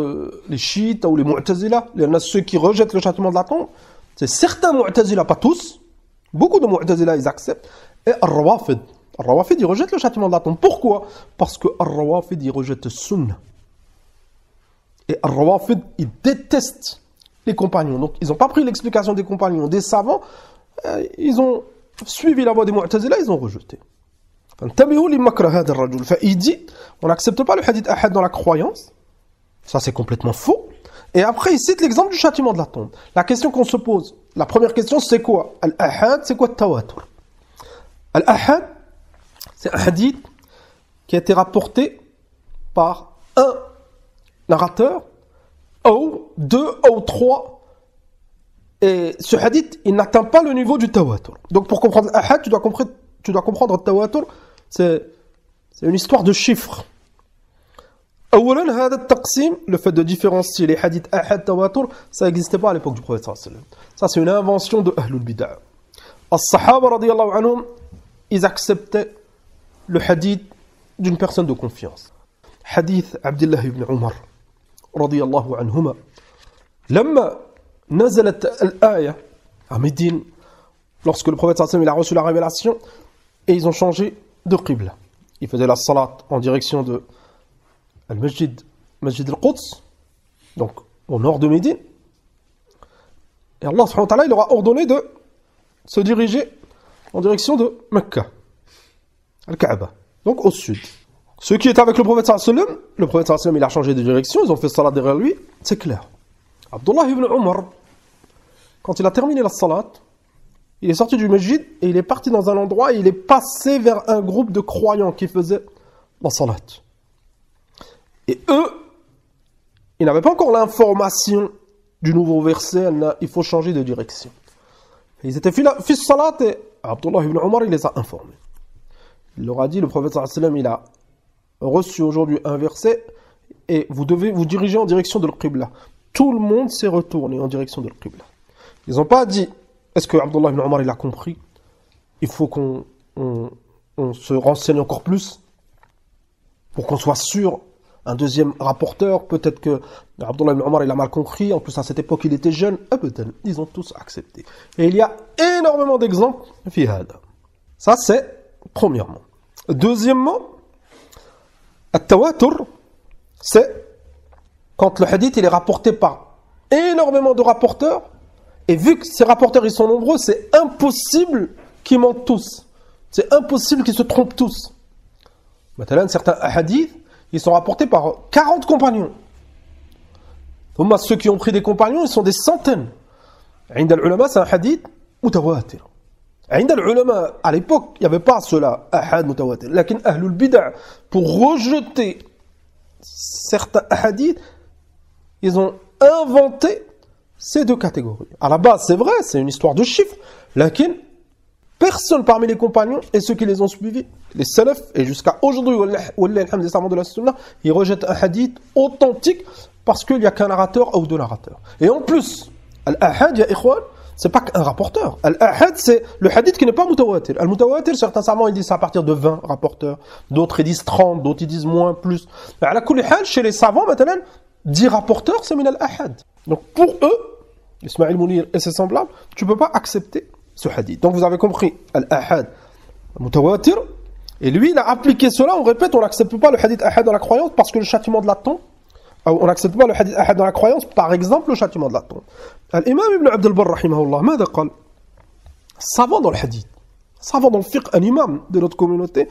les chiites ou les mu'tazila, il y en a ceux qui rejettent le châtiment de la tombe. C'est certains mu'tazila, pas tous. Beaucoup de mu'tazila, ils acceptent. Et al-rawafid. Al-rawafid, ils rejettent le châtiment de la tombe. Pourquoi? Parce que al-rawafid, ils rejettent le sunnah. Et al-rawafid, ils détestent les compagnons. Donc, ils n'ont pas pris l'explication des compagnons, des savants. Ils ont suivi la voie des mu'tazila, ils ont rejeté. Il dit, on n'accepte pas le hadith ahad dans la croyance. Ça, c'est complètement faux. Et après, il cite l'exemple du châtiment de la tombe. La question qu'on se pose, la première question, c'est quoi? Al-ahad, c'est quoi tawatur? Al-ahad, c'est un hadith qui a été rapporté par un narrateur, ou deux, ou trois. Et ce hadith, il n'atteint pas le niveau du tawatur. Donc pour comprendre l'ahad, tu dois comprendre le tawatur, c'est une histoire de chiffres. أولاً هذا التقسيم, le fait de différencier les hadiths ahad tawatur, ça n'existait pas à l'époque du prophète sallallahu alayhi wa sallam. Ça, c'est une invention de Ahlul Bid'ah. As-Sahaba radiyallahu anhum, ils acceptaient le hadith d'une personne de confiance. Hadith Abdullah ibn Umar radiyallahu anhuma. لما نزلت الآية à Médine, lorsque le prophète sallallahu alayhi wa sallam a reçu la révélation, et ils ont changé de qibla. Ils faisaient la salat en direction de Al-Masjid al-Quds, donc au nord de Médine. Et Allah subhanahu wa ta'ala, il leur a ordonné de se diriger en direction de Mecca, Al-Kaaba, donc au sud. Ceux qui étaient avec le prophète sallallahu alayhi wa sallam, le prophète sallallahu alayhi wa sallam, il a changé de direction, ils ont fait salat derrière lui, c'est clair. Abdullah ibn Umar, quand il a terminé la salat, il est sorti du masjid et il est parti dans un endroit et il est passé vers un groupe de croyants qui faisaient la salat. Et eux, ils n'avaient pas encore l'information du nouveau verset, il faut changer de direction. Et ils étaient fils salat et Abdullah ibn Umar, il les a informés. Il leur a dit, le prophète sallallahu alayhi wa sallam, il a reçu aujourd'hui un verset et vous devez vous diriger en direction de l'Qibla. Tout le monde s'est retourné en direction de l'Qibla. Ils n'ont pas dit, est-ce que Abdullah ibn Umar il a compris? Il faut qu'on se renseigne encore plus pour qu'on soit sûr. Un deuxième rapporteur, peut-être que Abdullah ibn Umar il a mal compris, en plus à cette époque il était jeune, ils ont tous accepté. Et il y a énormément d'exemples. Ça c'est premièrement. Deuxièmement, at-tawatur, c'est quand le hadith il est rapporté par énormément de rapporteurs, et vu que ces rapporteurs ils sont nombreux, c'est impossible qu'ils mentent tous. C'est impossible qu'ils se trompent tous. Maintenant, certains hadiths, ils sont rapportés par 40 compagnons. Donc, ceux qui ont pris des compagnons, ils sont des centaines. عند العلماء, c'est un hadith mutawatir. عند العلماء, à l'époque, il n'y avait pas cela, ahad mutawatir. Lakin ahlul bid'ah, pour rejeter certains hadiths, ils ont inventé ces deux catégories. À la base, c'est vrai, c'est une histoire de chiffres. Lakin, personne parmi les compagnons et ceux qui les ont suivis, les salafs, et jusqu'à aujourd'hui, wallah alhamd des savants de la sunna, ils rejettent un hadith authentique parce qu'il n'y a qu'un narrateur ou deux narrateurs. Et en plus, al-ahad, ya ikhwan, c'est pas qu'un rapporteur. Al-ahad, c'est le hadith qui n'est pas mutawatir. Al-mutawatir, certains savants, ils disent ça à partir de 20 rapporteurs. D'autres, ils disent 30, d'autres, ils disent moins, plus. Mais à la kulli hal, chez les savants, maintenant, 10 rapporteurs, c'est min al-ahad. Donc pour eux, Ismaïl Mounir et ses semblables, tu ne peux pas accepter ce hadith. Donc vous avez compris, al-ahad, mutawatir, et lui il a appliqué cela, on répète, on n'accepte pas le hadith ahad dans la croyance parce que le châtiment de la tombe, on n'accepte pas le hadith ahad dans la croyance, par exemple le châtiment de la tombe. L'imam Ibn Abd al-Barr rahimahullah, ماذا قال? Savant dans le hadith, savant dans le fiqh, un imam de notre communauté,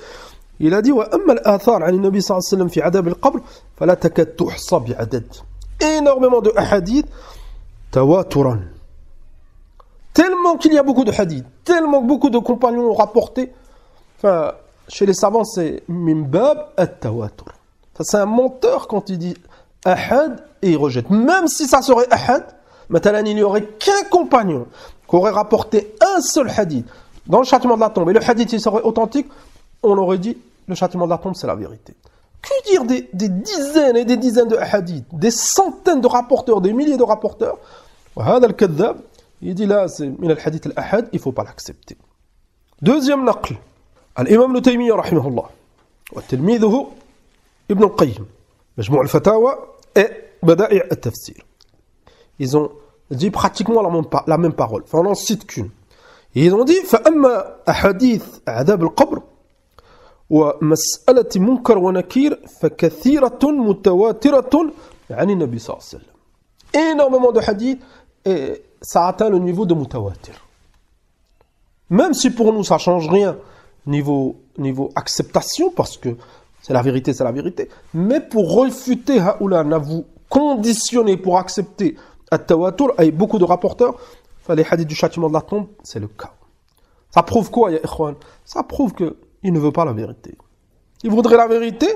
il a dit وأما الآثار عن النبي صلى الله عليه وسلم في عذاب القبر فلا تكاد تحصى بعدد. Énormément de hadiths tawaturan. Tellement qu'il y a beaucoup de hadiths, tellement que beaucoup de compagnons ont rapporté. Enfin, chez les savants, c'est mimbab at-tawatur. C'est un menteur quand il dit ahad et il rejette. Même si ça serait ahad, Maintenant, il n'y aurait qu'un compagnon qui aurait rapporté un seul hadith dans le châtiment de la tombe, et le hadith il serait authentique, on aurait dit le châtiment de la tombe c'est la vérité. Que dire des dizaines et des dizaines de hadiths, des centaines de rapporteurs, des milliers de rapporteurs. وهذا الكذاب il dit là c'est من الحديث الأحد, il ne faut pas l'accepter. Deuxième naql, الإمام ابن تيمية رحمه الله وتلميذه ابن القيم مجموع الفتاوى et بدائع التفسير. Ils ont dit pratiquement la même parole, enfin on n'en cite qu'une. Ils ont dit فأما أحاديث عذاب القبر ومسألة منكر ونكير فكثيرة متواترة عن النبي صلى الله عليه وسلم. Énormément de hadiths et ça atteint le niveau de mutawatir. Même si pour nous ça change rien niveau acceptation parce que c'est la vérité, mais pour refuter haoula, vous conditionner pour accepter at-tawatur avec beaucoup de rapporteurs, les hadiths du châtiment de la tombe, c'est le cas. Ça prouve quoi, ya ikhwan? Ça prouve qu'il ne veut pas la vérité. Il voudrait la vérité,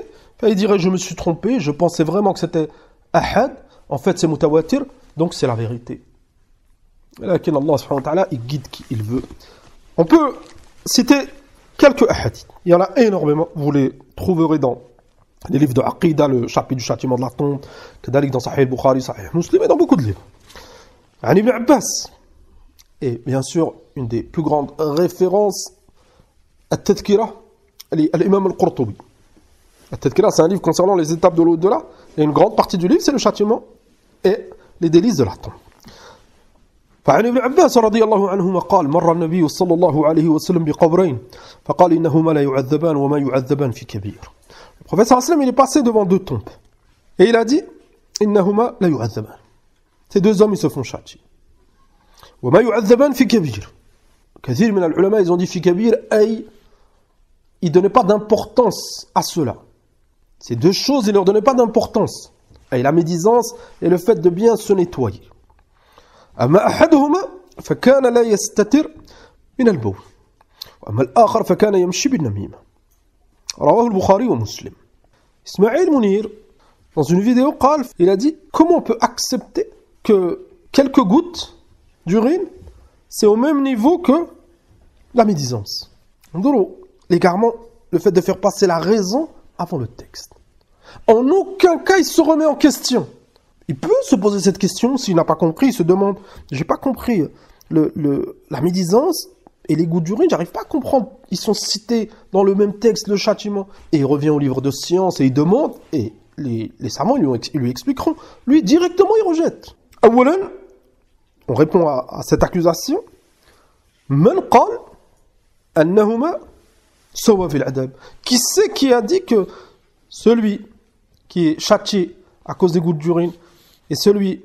il dirait je me suis trompé, je pensais vraiment que c'était ahad, en fait c'est mutawatir, donc c'est la vérité. Là, Allah subhanahu wa ta'ala, il guide qui il veut. On peut citer quelques hadiths. Il y en a énormément. Vous les trouverez dans les livres de Aqidah, le chapitre du châtiment de la tombe, dans Sahih al-Bukhari, Sahih Muslim, et dans beaucoup de livres. An Ibn Abbas. Et bien sûr, une des plus grandes références, At-Tadhkira, l'imam al-Qurtubi. At-Tadhkira, c'est un livre concernant les étapes de l'au-delà. Et une grande partie du livre, c'est le châtiment et les délices de la tombe. فعن ابن عباس رضي الله عنهما قال مر النبي صلى الله عليه وسلم بقبرين فقال إنهما لا يعذبان وما يعذبان في كبير. Le prophète sallallahu alayhi wa sallam, il est passé devant deux tombes et il a dit إنهما لا يعذبان. Ces deux hommes ils se font châtier. وما يعذبان في كبير. كثير من العلماء ils ont dit في كبير أي ils donnaient pas d'importance à cela. Ces deux choses ils leur donnaient pas d'importance. Et la médisance et le fait de bien se nettoyer. أما أحدهما فكان لا يستتر من البول وأما الآخر فكان يمشي بالنميمة رواه البخاري ومسلم. Ismaël Mounir dans une vidéo il a dit comment on peut accepter que quelques gouttes d'urine c'est au même niveau que la médisance. L'égarement, le fait de faire passer la raison avant le texte. En aucun cas il se remet en question. Il peut se poser cette question s'il n'a pas compris, il se demande, j'ai pas compris la médisance et les gouttes d'urine, j'arrive pas à comprendre. Ils sont cités dans le même texte, le châtiment. Et il revient au livre de science et il demande, et les savants ils lui expliqueront. Lui, directement, il rejette. Awalan, on répond à cette accusation. Man qal annahuma sawa fil adab. Qui c'est qui a dit que celui qui est châtié à cause des gouttes d'urine et celui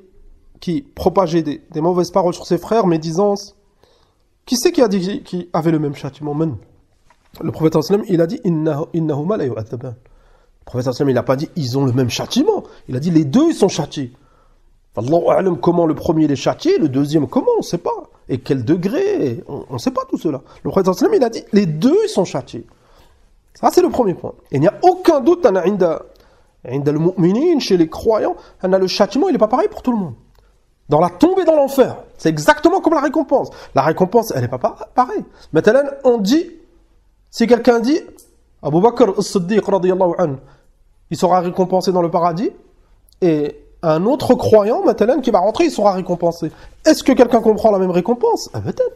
qui propageait des mauvaises paroles sur ses frères, médisance, qui c'est qui a dit qui avait le même châtiment? Le prophète sallam, il a dit innahuma la yu'adhaban. Le prophète sallam, il n'a pas dit ils ont le même châtiment. Il a dit les deux ils sont châtiés. Allahu a'lam comment le premier il est châtié, le deuxième comment, on ne sait pas. Et quel degré, on ne sait pas tout cela. Le prophète sallam, il a dit les deux ils sont châtiés. Ça c'est le premier point. Et il n'y a aucun doute chez les croyants, le châtiment il n'est pas pareil pour tout le monde. Dans la tombe et dans l'enfer, c'est exactement comme la récompense. La récompense, elle n'est pas pareille. Maintenant, on dit, si quelqu'un dit, Abu Bakr as-Siddiq radiyallahu anhu, il sera récompensé dans le paradis, et un autre croyant, maintenant, qui va rentrer, il sera récompensé. Est-ce que quelqu'un comprend la même récompense? Peut-être.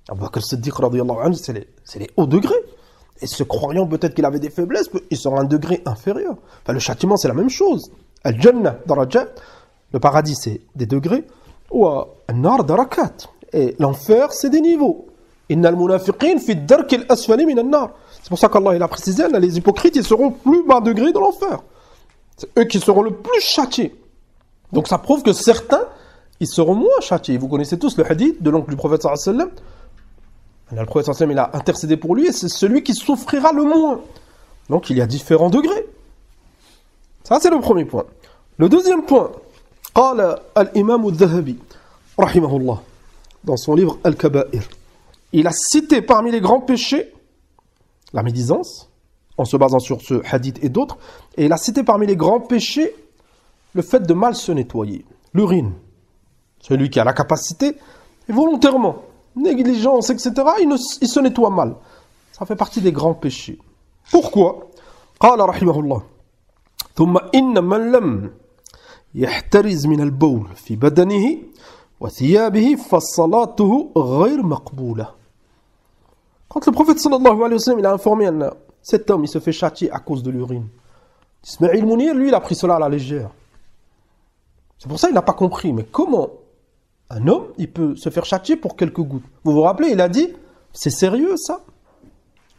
Abu Bakr as-Siddiq radiyallahu anhu, c'est les hauts degrés. Et ce croyant, peut-être qu'il avait des faiblesses, il sera un degré inférieur. Enfin, le châtiment, c'est la même chose. Al-Jannah, darajat, le paradis, c'est des degrés. Ou al-Nar, darakat. Et l'enfer, c'est des niveaux. Innal munafiqin fi ad-dark al-asfali min an-nar. C'est pour ça qu'Allah il a précisé, les hypocrites, ils seront plus bas degrés dans l'enfer. C'est eux qui seront le plus châtiés. Donc ça prouve que certains, ils seront moins châtiés. Vous connaissez tous le hadith de l'oncle du prophète sallallahu alayhi wa sallam. Le prophète sallam, il a intercédé pour lui et c'est celui qui souffrira le moins. Donc il y a différents degrés. Ça c'est le premier point. Le deuxième point, قال الإمام الذهبي رحمه الله dans son livre Al-Kaba'ir. Il a cité parmi les grands péchés la médisance, en se basant sur ce hadith et d'autres, et il a cité parmi les grands péchés le fait de mal se nettoyer, l'urine. celui qui a la capacité, et volontairement, négligence, etc., il se nettoie mal. Ça fait partie des grands péchés. Pourquoi? قال رحمه الله ثم إن من لم يحترز من البول في بدنه وثيابه فصلاته غير مقبولة. Quand le prophète sallallahu alayhi wa sallam il a informé cet homme, il se fait châtier à cause de l'urine. Ismaïl Mounir, lui, il a pris cela à la légère. C'est pour ça qu'il n'a pas compris. Mais comment un homme, il peut se faire châtier pour quelques gouttes? Vous vous rappelez, il a dit, c'est sérieux ça?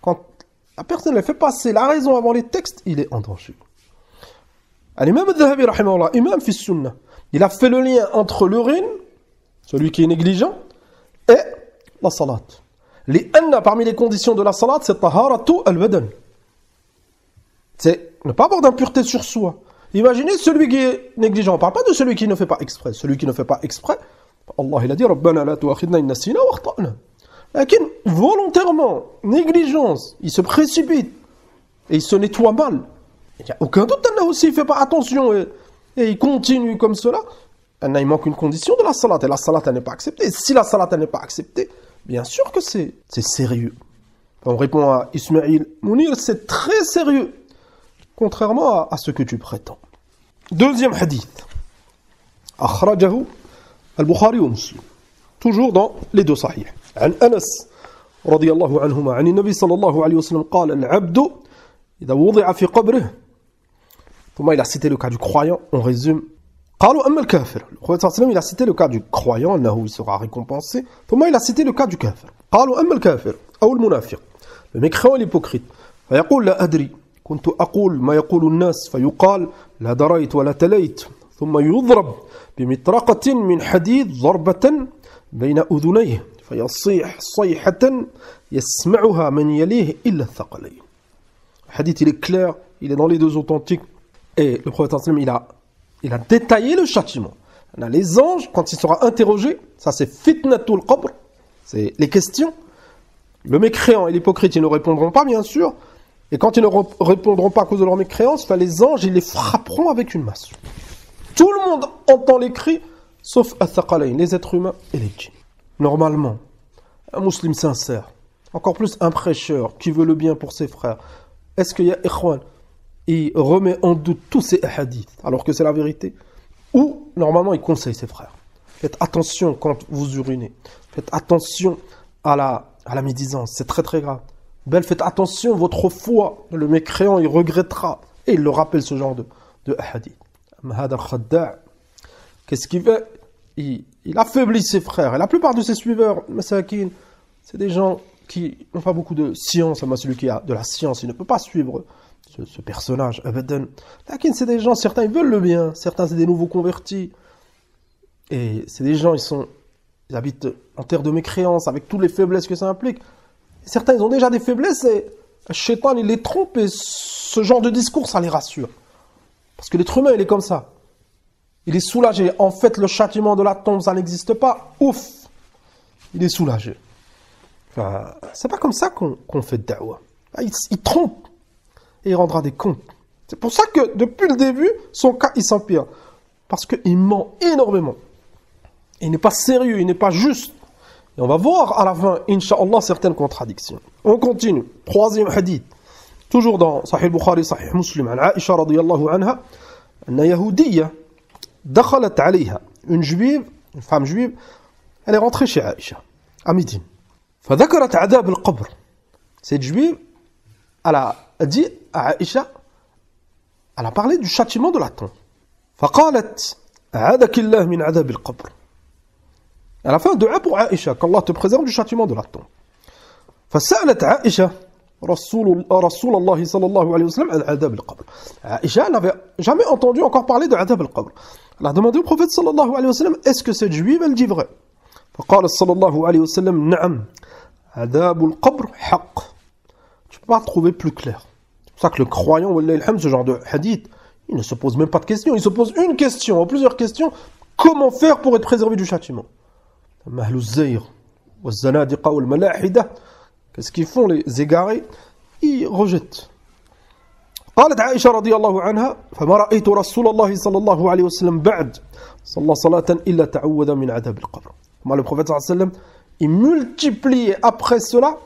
Quand la personne le fait passer la raison avant les textes, il est en danger. L'imam al-Dhahabi, rahimahullah, imam fi sunnah, il a fait le lien entre l'urine, celui qui est négligent, et la salat. Parmi les conditions de la salat, c'est taharatu al-badan. C'est ne pas avoir d'impureté sur soi. Imaginez celui qui est négligent. On ne parle pas de celui qui ne fait pas exprès. Celui qui ne fait pas exprès, Allah il a dit Rabbana la tu'akhidna in nasina wa akhta'na. Lakin volontairement, négligence, il se précipite et il se nettoie mal. Il n'y a aucun doute, là aussi, il ne fait pas attention et il continue comme cela. Il manque une condition de la salat et la salat n'est pas acceptée. Et si la salat n'est pas acceptée, bien sûr que c'est sérieux. On répond à Ismaïl Mounir, c'est très sérieux. Contrairement à ce que tu prétends. Deuxième hadith. Akhrajahu al-Bukhari wa Muslim. Toujours dans les deux sahih. عن أنس رضي الله عنهما عن النبي صلى الله عليه وسلم قال العبد إذا وضع في قبره. ثم il a cité le cas du croyant. On résume. قالوا أما الكافر. Le prophète صلى الله عليه وسلم il a cité le cas du croyant, أنه il sera récompensé. ثم il a cité le cas du kafir. قالوا أما الكافر أو المنافق. Le mécréant et l'hypocrite. فيقول لا أدري. كنت أقول ما يقول الناس فيقال لا دريت ولا تليت ثم يضرب بمطرقة من حديد ضربة بين أذنيه فيصيح صيحة يسمعها من يليه إلا الثقلين. Le hadith il est clair, il est dans les deux authentiques et le prophète il a détaillé le châtiment. Les anges, quand il sera interrogé, ça c'est fitnatul qabr, c'est les questions. Le mécréant et l'hypocrite ils ne répondront pas bien sûr. Et quand ils ne répondront pas à cause de leur mécréance, les anges, ils les frapperont avec une masse. Tout le monde entend les cris, sauf al-thaqalayn, les êtres humains et les djinns. Normalement, un musulman sincère, encore plus un prêcheur qui veut le bien pour ses frères, est-ce qu'il y a ikhwan, il remet en doute tous ces hadiths, alors que c'est la vérité, ou normalement il conseille ses frères. Faites attention quand vous urinez. Faites attention à la médisance, c'est très très grave. Belle, faites attention, votre foi, le mécréant, il regrettera. Et il le rappelle ce genre de hadith. Qu'est-ce qu'il fait? Il affaiblit ses frères. Et la plupart de ses suiveurs, masakin, c'est des gens qui n'ont pas beaucoup de science. Celui qui a de la science, il ne peut pas suivre ce personnage. Lakin, c'est des gens, certains ils veulent le bien, certains c'est des nouveaux convertis. Et c'est des gens, ils habitent en terre de mécréance, avec toutes les faiblesses que ça implique. Certains, ils ont déjà des faiblesses et le shaitan, il les trompe et ce genre de discours, ça les rassure. Parce que l'être humain, il est comme ça. Il est soulagé. En fait, le châtiment de la tombe, ça n'existe pas. Ouf! Il est soulagé. Enfin, c'est pas comme ça qu'on fait da'wah. Il trompe et il rendra des comptes. C'est pour ça que, depuis le début, son cas, il s'empire. Parce qu'il ment énormément. Il n'est pas sérieux, il n'est pas juste. Et on va voir à la fin, Inch'Allah, certaines contradictions. On continue. Troisième hadith. Toujours dans Sahih Bukhari, Sahih Muslim. عن عائشة رضي الله عنها أن يهودية دخلت عليها. Une juive, une femme juive, elle est rentrée chez Aïcha, à Médine. فذكرت عذاب القبر. Cette juive, elle a dit à Aïcha, elle a parlé du châtiment de la tombe. فقالت أعاذك الله من عذاب القبر. Elle a fait un dua pour Aïcha, qu'Allah te préserve du châtiment de la tombe. فسألت عائشة رسول الله صلى الله عليه وسلم عن عذاب القبر. Aïcha n'avait jamais entendu encore parler de عذاب القبر. Elle a demandé au prophète صلى الله عليه وسلم, est-ce que cette juive elle dit vrai? فقال صلى الله عليه وسلم نعم عذاب القبر حق. Tu ne peux pas trouver plus clair. C'est pour ça que le croyant, ce genre de hadith, il ne se pose même pas de questions, il se pose une question, ou plusieurs questions, comment faire pour être préservé du châtiment? Qu'est-ce qu'ils font les égarés? Ils rejettent. قالت عائشة رضي الله عنها فما رأيت رسول الله صلى الله عليه وسلم بعد صلى صلاة إلا تعوذ من عذاب القبر. Le prophète صلى الله عليه وسلم il multipliait après cela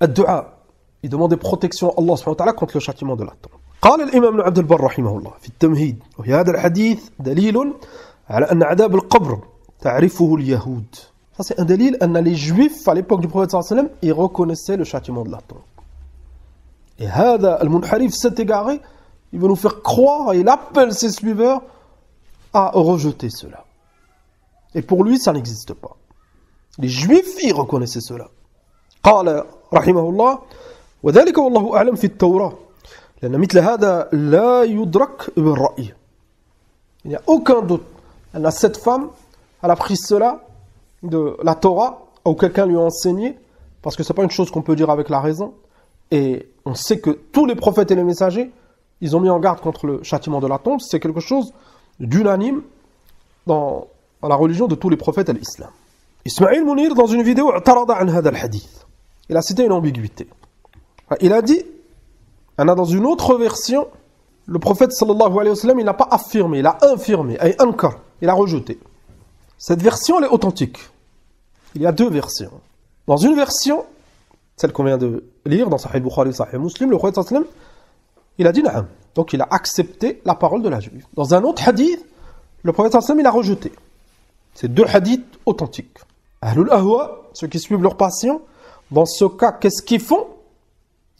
الدعاء. Il demandait protection à Allah سبحانه وتعالى contre le châtiment de la tombe. قال الإمام ابن عبد البر رحمه الله في التمهيد وفي هذا الحديث دليل على أن عذاب القبر تعرفه اليهود. Ça c'est un délit أن les juifs à l'époque du prophète صلى الله عليه وسلم ils reconnaissaient le châtiment de la tombe. Et هذا المنحرف s'est égaré, il veut nous faire croire et il appelle ses suiveurs à rejeter cela. Et pour lui ça n'existe pas. Les juifs ils reconnaissaient cela. قال رحمه الله وذلك والله أعلم في التوراة لأن مثل هذا لا يدرك بالرأي. Il n'y a aucun doute. Cette femme, elle a pris cela de la Torah ou quelqu'un lui a enseigné, parce que ce n'est pas une chose qu'on peut dire avec la raison. Et on sait que tous les prophètes et les messagers, ils ont mis en garde contre le châtiment de la tombe. C'est quelque chose d'unanime dans la religion de tous les prophètes et l'islam. Ismaïl Mounir, dans une vidéo, il a cité une ambiguïté. Il a dit, dans une autre version, le prophète sallallahu alayhi wa sallam, il n'a pas affirmé, il a infirmé, il a rejeté. Cette version, elle est authentique. Il y a deux versions. Dans une version, celle qu'on vient de lire dans Sahih Bukhari, Sahih Muslim, le prophète sallallahu alayhi wa sallam, il a dit na'am. Donc il a accepté la parole de la juive. Dans un autre hadith, le prophète sallallahu alayhi wa sallam, il a rejeté. C'est deux hadiths authentiques. Ahlul Ahwa, ceux qui suivent leur passion, dans ce cas, qu'est-ce qu'ils font?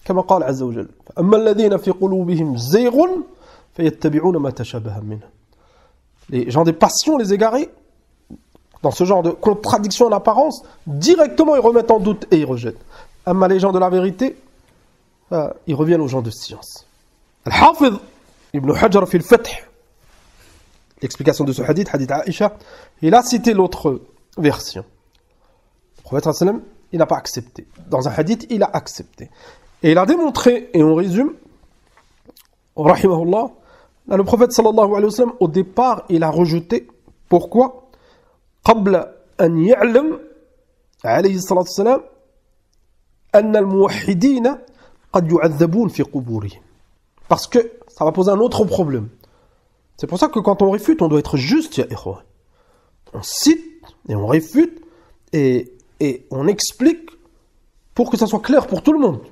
كما قال عز وجل أما الذين في قلوبهم زيغ فيتبعون ما تشابه منه. Les gens des passions, les égarés, dans ce genre de contradiction en apparence, directement ils remettent en doute et ils rejettent. Amma les gens de la vérité, ils reviennent aux gens de science. Al-Hafidh Ibn Hajar fi al-Fath, l'explication de ce hadith, hadith Aisha, il a cité l'autre version. Le prophète sallallahu alayhi wa sallam, il n'a pas accepté. Dans un hadith, il a accepté. Et il a démontré, et on résume, rahimahullah, le prophète sallallahu alayhi wa sallam, au départ, il a rejeté. Pourquoi? قبل أن يعلم عليه الصلاة والسلام أن الموحدين قد يعذبون في قبورهم. Parce que ça va poser un autre problème. C'est pour ça que quand on réfute, on doit être juste, ya ikhwan. On cite et on réfute et on explique pour que ça soit clair pour tout le monde.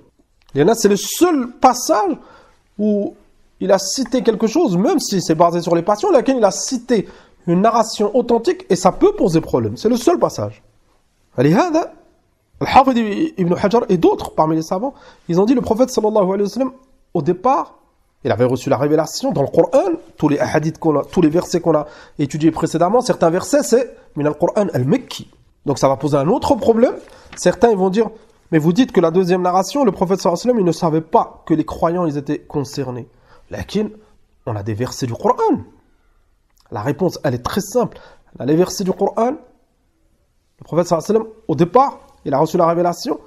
Il y en a, c'est le seul passage où il a cité quelque chose, même si c'est basé sur les passions, laquelle il a cité une narration authentique et ça peut poser problème. C'est le seul passage. Al-Hafidh Ibn Hajar et d'autres parmi les savants, ils ont dit le prophète sallallahu alayhi wa sallam, au départ, il avait reçu la révélation dans le Coran, tous les hadiths tous les versets qu'on a étudiés précédemment, certains versets c'est min al-Qur'an al-Makki. Donc ça va poser un autre problème. Certains ils vont dire mais vous dites que la deuxième narration, le prophète sallallahu alayhi wa sallam, il ne savait pas que les croyants ils étaient concernés. Lakin, on a des versets du Coran. La réponse, elle est très simple. On a les versets du Coran. Le prophète sallallahu alayhi wa sallam, au départ, il a reçu la révélation.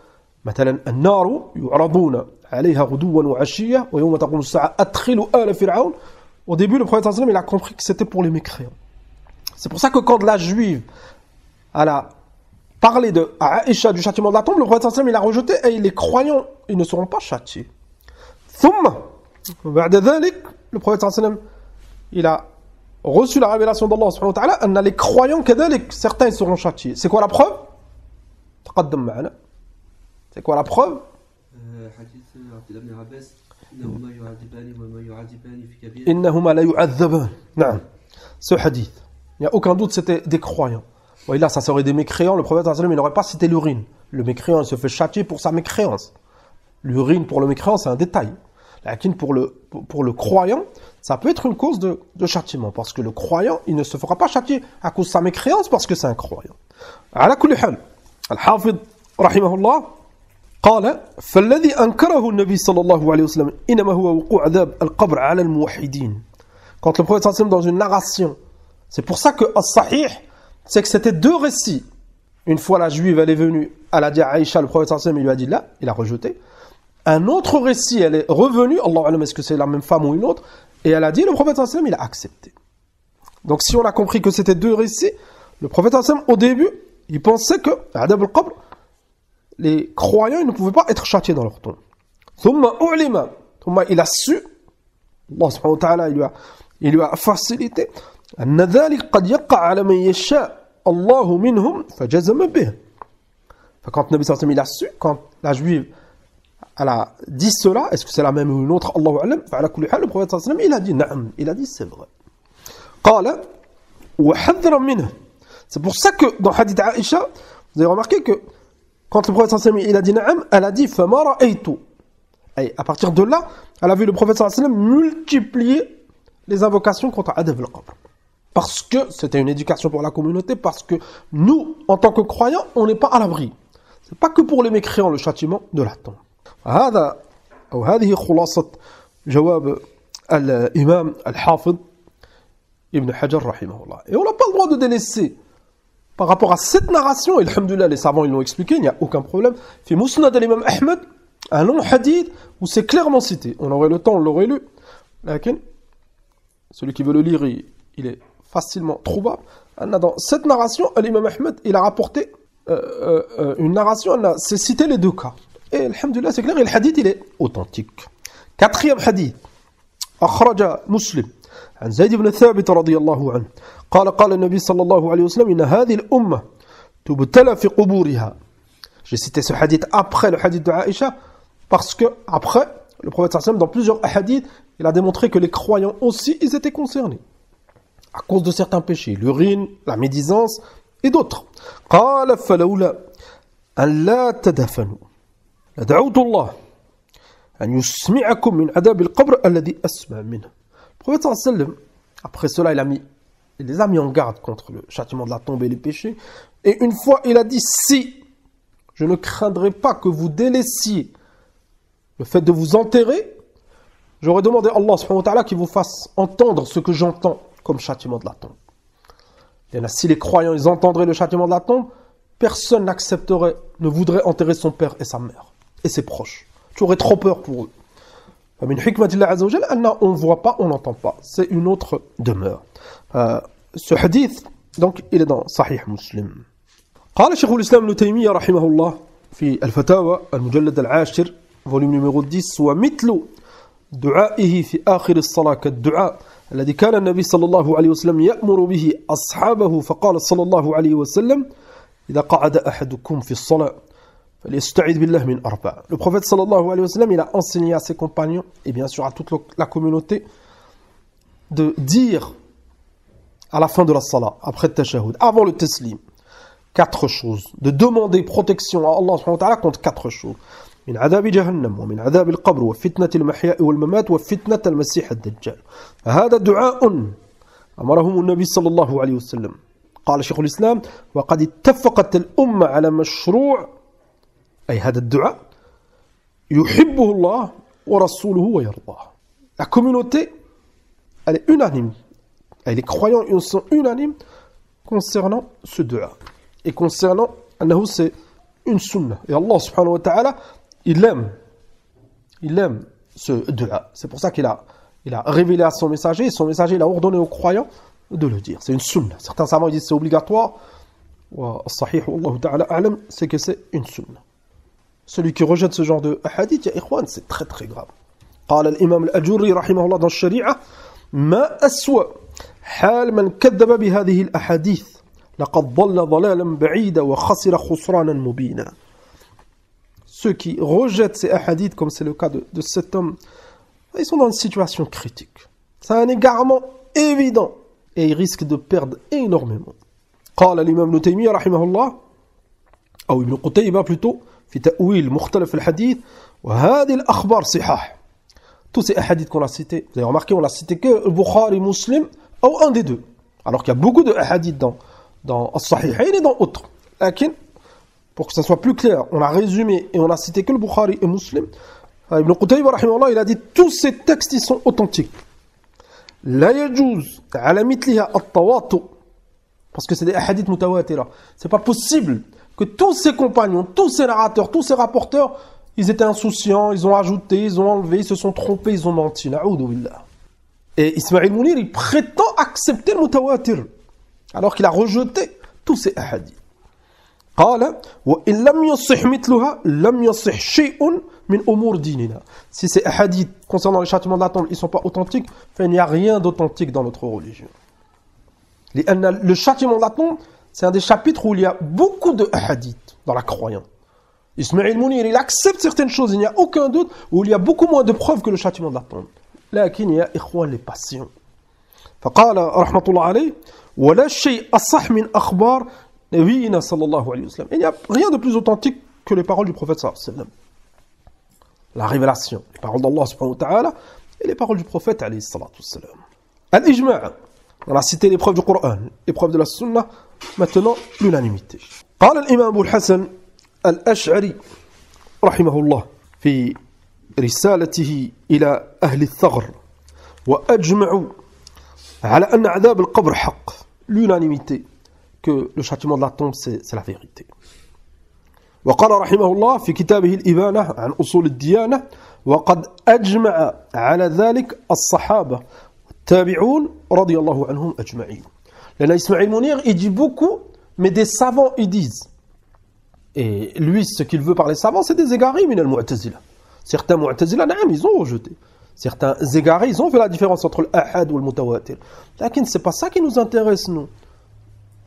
مثلا النار يعرضون عليها غدوا وعشيا ويوم تقوم الساعة أدخلوا آل فرعون. Au début, le prophète sallallahu alayhi wa sallam, il a compris que c'était pour les mécréants. C'est pour ça que quand la juive, elle a parler de Aisha du châtiment de la tombe, le prophète sallallahu alayhi wa sallam il a rejeté et les croyants ils ne seront pas châtiés. Thumma بعد ذلك le prophète sallallahu alayhi wa sallam il a reçu la révélation d'Allah subhanahu wa ta'ala أن les croyants كذلك certains ils seront châtiés. C'est quoi la preuve? تقدم معنا. C'est quoi la preuve? حديث عبد الله بن عباس إنهما يعذبان وما يعذبان في كبير. إنهما لا يعذبان. نعم. Ce hadith. Il n'y a aucun doute c'était des croyants. Oui, là, ça serait des mécréants. Le prophète sallallahu alayhi wa sallam, il n'aurait pas cité l'urine. Le mécréant, il se fait châtier pour sa mécréance. L'urine, pour le mécréant, c'est un détail. Lakin, pour le croyant, ça peut être une cause de châtiment. Parce que le croyant, il ne se fera pas châtier à cause de sa mécréance, parce que c'est un croyant. على كل حال الحافظ رحمه الله قال فالذي أنكره النبي صلى الله عليه وسلم إنما هو وقوع عذاب القبر على الموحدين. Quand le prophète sallallahu alayhi wa sallam, dans une narration, c'est pour ça que as-sahih, c'est que c'était deux récits. Une fois la juive elle est venue, elle a dit à Aïcha, le prophète sallallahu alayhi wa sallam, il lui a dit là, il a rejeté. Un autre récit, elle est revenue, Allah alam, est-ce que c'est la même femme ou une autre, et elle a dit, le prophète sallallahu alayhi wa sallam, il a accepté. Donc si on a compris que c'était deux récits, le prophète sallallahu alayhi wa sallam, au début, il pensait que, adab al-qabr, les croyants, ils ne pouvaient pas être châtiés dans leur tombe. Thumma il a su, Allah subhanahu wa ta'ala, il lui a facilité. أن ذلك قد يقع على من يشاء الله منهم فجزم به. Quand Nabi sallallahu alayhi wa sallam il a su, quand la juive elle a dit cela, est-ce que c'est la même ou une autre, Allahu a'lam, فعلى كل حال, le prophète sallallahu alayhi wa sallam il a dit نعم, il a dit c'est vrai. قال وحذر منه. C'est pour ça que dans hadith Aïcha, vous avez remarqué que quand le prophète sallallahu alayhi wa sallam il a dit نعم, elle a dit فما رأيت. Et à partir de là, elle a vu le prophète sallallahu alayhi wa sallam multiplier les invocations contre Adab al-Qabr. Parce que c'était une éducation pour la communauté, parce que nous, en tant que croyants, on n'est pas à l'abri. C'est pas que pour les mécréants le châtiment de la tombe. هذا أو هذه خلاصة جواب الإمام الحافظ Ibn Hajar rahimahullah. Et on n'a pas le droit de délaisser par rapport à cette narration, et alhamdoulilah, les savants ils l'ont expliqué, il n'y a aucun problème. Fi Musnad al-Imam Ahmed, un long hadith où c'est clairement cité. On aurait le temps, on l'aurait lu. Lakin, celui qui veut le lire, il est facilement trouvable. Dans cette narration, l'imam Ahmed, il a rapporté une narration, c'est cité les deux cas. Et alhamdoulilah, c'est clair, et le hadith, il est authentique. Quatrième hadith. أخرج مسلم عن زيد بن ثابت رضي الله عنه قال النبي صلى الله عليه وسلم إن هذه الأمة تبتلى في قبورها. J'ai cité ce hadith après le hadith de Aïcha parce que après le prophète sallallahu alayhi wa sallam dans plusieurs hadiths il a démontré que les croyants aussi ils étaient concernés à cause de certains péchés, l'urine, la médisance et d'autres. قال فلولا أن لا تدفنوا لدعوت الله أن يسمعكم من عذاب القبر الذي أسمع منه. Le prophète sallallahu alayhi wa sallam, après cela il les a mis en garde contre le châtiment de la tombe et les péchés. Et une fois il a dit, si je ne craindrais pas que vous délaissiez le fait de vous enterrer, j'aurais demandé à Allah subhanahu wa ta'ala qu'il vous fasse entendre ce que j'entends comme châtiment de la tombe. Et là, si les croyants ils entendraient le châtiment de la tombe, personne n'accepterait, ne voudrait enterrer son père et sa mère et ses proches. Tu aurais trop peur pour eux. On ne voit pas, on n'entend pas. C'est une autre demeure. Ce hadith, donc, il est dans Sahih Muslim. قال شيخ الإسلام ابن تيمية رحمه الله في الفتاوى المجلد العاشر فوليوم نمبر 10 ومثل دعائه في آخر الصلاة كالدعاء الذي كان النبي صلى الله عليه وسلم يأمر به أصحابه فقال صلى الله عليه وسلم إذا قعد أحدكم في الصلاة فليستعذ بالله من أربع. Le prophète sallallahu alayhi wa sallam il a enseigné à ses compagnons et bien sûr à toute la communauté de dire à la fin de la salat, après le tashahhud, avant le taslim, 4 choses, de demander protection à Allah subhanahu wa ta'ala contre 4 choses. من عذاب جهنم ومن عذاب القبر وفتنة المحيا والممات وفتنة المسيح الدجال. هذا دعاء أمرهم النبي صلى الله عليه وسلم. قال شيخ الإسلام وقد اتفقت الأمة على مشروع أي هذا الدعاء يحبه الله ورسوله ويرضاه. La communauté, elle est unanime. Et les croyants ils sont unanimes concernant ce dua. Et concernant, annahu c'est une sunna. Et Allah subhanahu wa ta'ala, il aime ce dua. C'est pour ça qu'il a révélé à son messager, et son messager il a ordonné aux croyants de le dire. C'est une sunna. Certains savants disent c'est obligatoire. Wa as-sahih wallahu ta'ala a'lam, c'est que c'est une sunna. Celui qui rejette ce genre de hadith, ya ikhwan, c'est très très grave. قال الإمام الأجوري رحمه الله dans الشريعة ما أسوأ حال من كذب بهذه الأحاديث لقد ضل ضلالا بعيدا وخسر خسرانا مبينا. Ceux qui rejettent ces hadiths, comme c'est le cas de cet homme, ils sont dans une situation critique. C'est un égarement évident et ils risquent de perdre énormément. قال الإمام ابن تيمية رحمه الله أو ابن قتيبة plutôt في تأويل مختلف الحديث وهذه الأخبار صحاح. Tous ces hadiths qu'on a cités, vous avez remarqué, on l'a cité que Bukhari, Muslim, ou un des deux. Alors qu'il y a beaucoup de hadiths dans As-Sahihayn et dans autres. Lakin, pour que ça soit plus clair, on a résumé et on a cité que le Bukhari et Muslim. Ibn Qutayba, rahimahullah, il a dit tous ces textes, ils sont authentiques. La yajouz ala mitliha at-tawatu. Parce que c'est des hadiths mutawatira. C'est pas possible que tous ces compagnons, tous ces narrateurs, tous ces rapporteurs, ils étaient insouciants, ils ont ajouté, ils ont enlevé, ils se sont trompés, ils ont menti. Na'oudou billah. Et Ismaïl Mounir, il prétend accepter le mutawatir, alors qu'il a rejeté tous ces hadiths. قال وإن لم يصح مثلها لم يصح شيء من أمور ديننا. Si ces hadiths concernant les châtiments de la tombe, ils ne sont pas authentiques, il n'y a rien d'authentique dans notre religion. Le châtiment de la tombe, c'est un des chapitres où il y a beaucoup de hadiths dans la croyance. Ismaïl Mounir, il accepte certaines choses, il n'y a aucun doute, où il y a beaucoup moins de preuves que le châtiment de la tombe. لكن يا إخوان les passions. فقال رحمة الله عليه ولا شيء أصح من أخبار نبينا صلى الله عليه وسلم. Il n'y a rien de plus authentique que les paroles du prophète صلى الله عليه وسلم. La révélation, les paroles d'Allah subhanahu wa ta'ala et les paroles du prophète alayhi salatu wassalam. Al-ijma', on a cité les preuves du Coran, les preuves de la sunna, maintenant l'unanimité. قال الإمام أبو الحسن الأشعري رحمه الله في رسالته إلى أهل الثغر وأجمعوا على أن عذاب القبر حق. L'unanimité que le châtiment de la tombe c'est la vérité. وقال رحمه الله في كتابه الإبانة عن أصول الديانة وقد أجمع على ذلك الصحابة والتابعون رضي الله عنهم أجمعين. لأن إسماعيل منير il dit beaucoup, mais des savants ils disent. Et lui, ce qu'il veut par les savants, c'est des égarés, min al-mu'tazila. Certains mu'tazila, ils ont rejeté. Certains égarés, ils ont fait la différence entre l'ahad ou le mutawatir. Mais c'est pas ça qui nous intéresse, nous.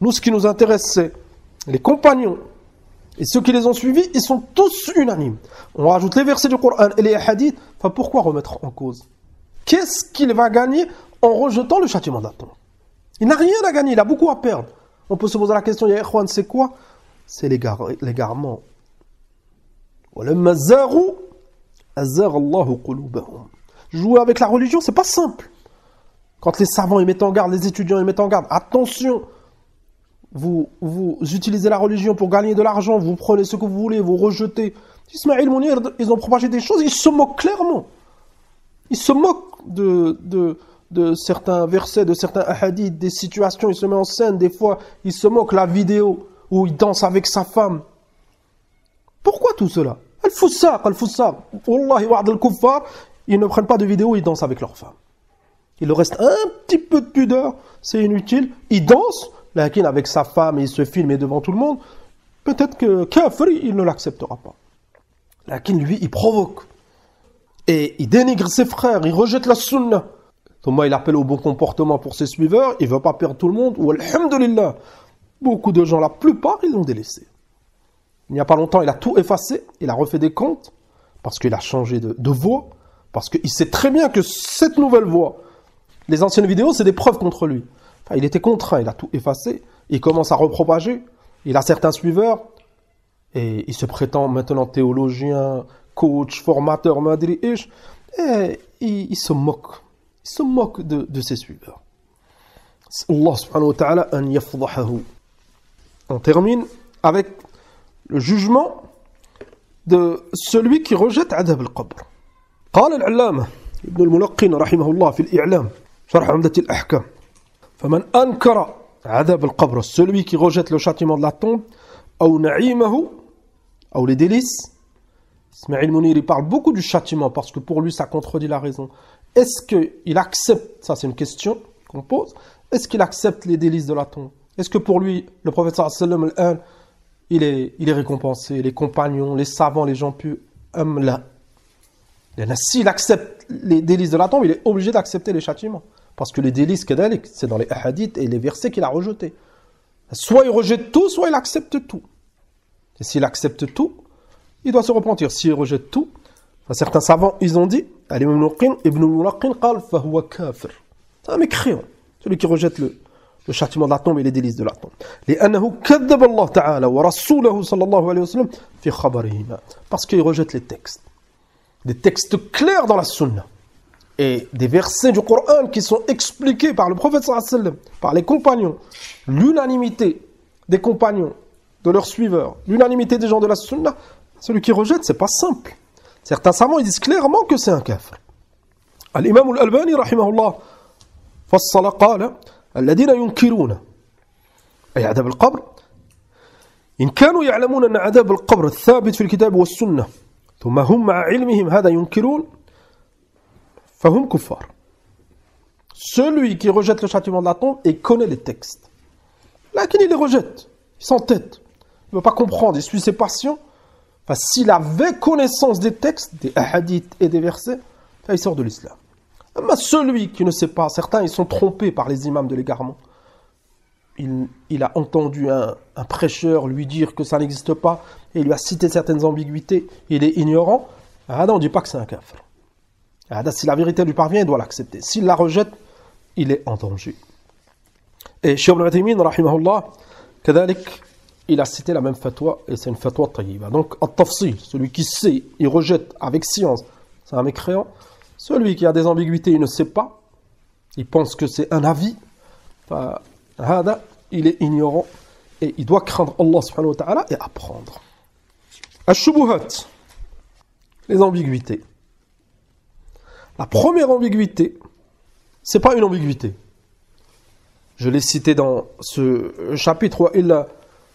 Nous, ce qui nous intéresse, c'est les compagnons. Et ceux qui les ont suivis, ils sont tous unanimes. On rajoute les versets du Coran et les hadiths. Enfin, pourquoi remettre en cause? Qu'est-ce qu'il va gagner en rejetant le châtiment de la tombe? Il n'a rien à gagner, il a beaucoup à perdre. On peut se poser la question, ya ikhwan, c'est quoi? C'est l'égarement. Jouer avec la religion, c'est pas simple. Quand les savants ils mettent en garde, les étudiants ils mettent en garde, attention, vous utilisez la religion pour gagner de l'argent, vous prenez ce que vous voulez, vous rejetez. Ismaïl Mounir, ils ont propagé des choses, ils se moquent clairement. Ils se moquent de certains versets, de certains hadiths, des situations, ils se mettent en scène, des fois ils se moquent la vidéo où il danse avec sa femme. Pourquoi tout cela? Al-Foussaq. Wallahi wa'ad al-kuffar, ils ne prennent pas de vidéo où ils dansent avec leur femme. Il leur reste un petit peu de pudeur, c'est inutile. Ils dansent, lakin avec sa femme, il se filme et devant tout le monde. Peut-être que Kafri, il ne l'acceptera pas. Lakin lui, il provoque. Et il dénigre ses frères, il rejette la sunna. Thomas, il appelle au bon comportement pour ses suiveurs, il ne veut pas perdre tout le monde. Ou alhamdulillah. Beaucoup de gens, la plupart, ils l'ont délaissé. Il n'y a pas longtemps, il a tout effacé, il a refait des comptes, parce qu'il a changé de voix, parce qu'il sait très bien que cette nouvelle voix, les anciennes vidéos, c'est des preuves contre lui. Enfin, il était contraint, il a tout effacé, il commence à repropager, il a certains suiveurs, et il se prétend maintenant théologien, coach, formateur, madri ish, et il se moque. Il se moque de ses suiveurs. Allah subhanahu wa ta'ala an yafdahahu. On termine avec le jugement de celui qui rejette adab al-qabr. قال العلامة ابن الملقن رحمه الله في الإعلام شرح عمدة الأحكام فمن أنكر عذاب القبر, celui qui rejette le châtiment de la tombe, أو نعيمه, أو les délices. Ismaïl Mounir, il parle beaucoup du châtiment parce que pour lui ça contredit la raison. Est-ce qu'il accepte, ça c'est une question qu'on pose, est-ce qu'il accepte les délices de la tombe? Est-ce que pour lui, le prophète sallallahu alayhi wa sallam, il est récompensé, les compagnons, les savants, les gens pieux, là. S'il accepte les délices de la tombe, il est obligé d'accepter les châtiments. Parce que les délices, c'est dans les hadiths et les versets qu'il a rejetés. Soit il rejette tout, soit il accepte tout. Et s'il accepte tout, il doit se repentir. S'il rejette tout, certains savants, ils ont dit, Ibn al-Mulaqin qal fahuwa kafir. C'est un mécréant, celui qui rejette le châtiment de la tombe et les délices de la tombe. لأنه كذب الله تعالى ورسوله صلى الله عليه وسلم في خبرهما. Parce qu'il rejette les textes. Des textes clairs dans la sunna. Et des versets du Coran qui sont expliqués par le prophète sallallahu alayhi wa sallam, par les compagnons. L'unanimité des compagnons, de leurs suiveurs, l'unanimité des gens de la sunna, celui qui rejette, c'est pas simple. Certains savants ils disent clairement que c'est un kafir. Al-Imam al-Albani rahimahullah fassala qala الذين ينكرون أي عذاب القبر إن كانوا يعلمون أن عذاب القبر الثابت في الكتاب والسنة ثم هم مع علمهم هذا ينكرون فهم كفار. Celui qui rejette le châtiment de la tombe et connaît les textes. Là, il les rejette, il s'entête. ne peut pas comprendre, il suit ses passions, enfin, s'il avait connaissance des textes, des hadiths et des versets, il sort de l'islam. Mais celui qui ne sait pas, certains ils sont trompés par les imams de l'égarement. Il a entendu un prêcheur lui dire que ça n'existe pas, et il lui a cité certaines ambiguïtés, il est ignorant. On ne dit pas que c'est un kafir. Si la vérité lui parvient, il doit l'accepter. S'il la rejette, il est en danger. Et Cheikh Ibn Uthaymin, rahimahullah, kadalik, il a cité la même fatwa, et c'est une fatwa tayyiba. Donc, at-tafsil, celui qui sait, il rejette avec science, c'est un mécréant. Celui qui a des ambiguïtés, il ne sait pas, il pense que c'est un avis, il est ignorant, et il doit craindre Allah subhanahu wa ta'ala et apprendre. Ash-shubuhat, les ambiguïtés. La première ambiguïté, c'est pas une ambiguïté. Je l'ai cité dans ce chapitre,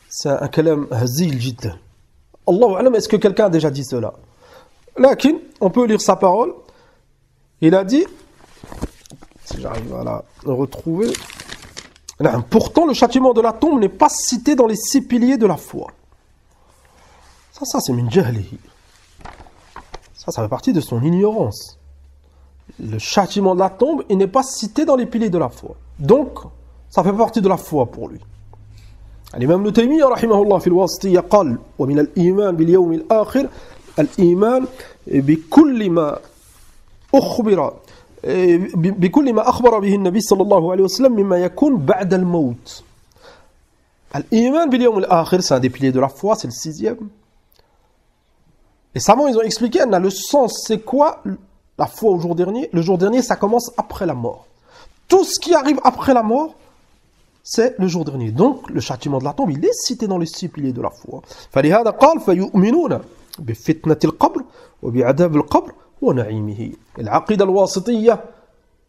c'est un kalam hazil jiddan. Allahu a'lam, est-ce que quelqu'un a déjà dit cela? Lakin, on peut lire sa parole. Il a dit, si j'arrive à la retrouver, pourtant le châtiment de la tombe n'est pas cité dans les 6 piliers de la foi. Ça c'est min jahlihi. Ça fait partie de son ignorance. Le châtiment de la tombe, il n'est pas cité dans les piliers de la foi. Donc, ça fait partie de la foi pour lui. الإمام ابن تيمية رحمه الله في الواسطية قال ومن الإيمان باليوم الآخر الإيمان بكل ما أخبر به النبي صلى الله عليه وسلم مما يكون بعد الموت. الإيمان باليوم الآخر, c'est un des piliers de la foi, c'est le 6e. Les savants, ils ont expliqué, le sens, c'est quoi la foi au jour dernier? Le jour dernier, ça commence après la mort. Tout ce qui arrive après la mort, c'est le jour dernier. Donc, le châtiment de la tombe, il est cité dans les 6 piliers de la foi. فلهذا قال فيؤمنون بفتنة القبر وبعذاب القبر ونعيمه. العقيدة الواسطية,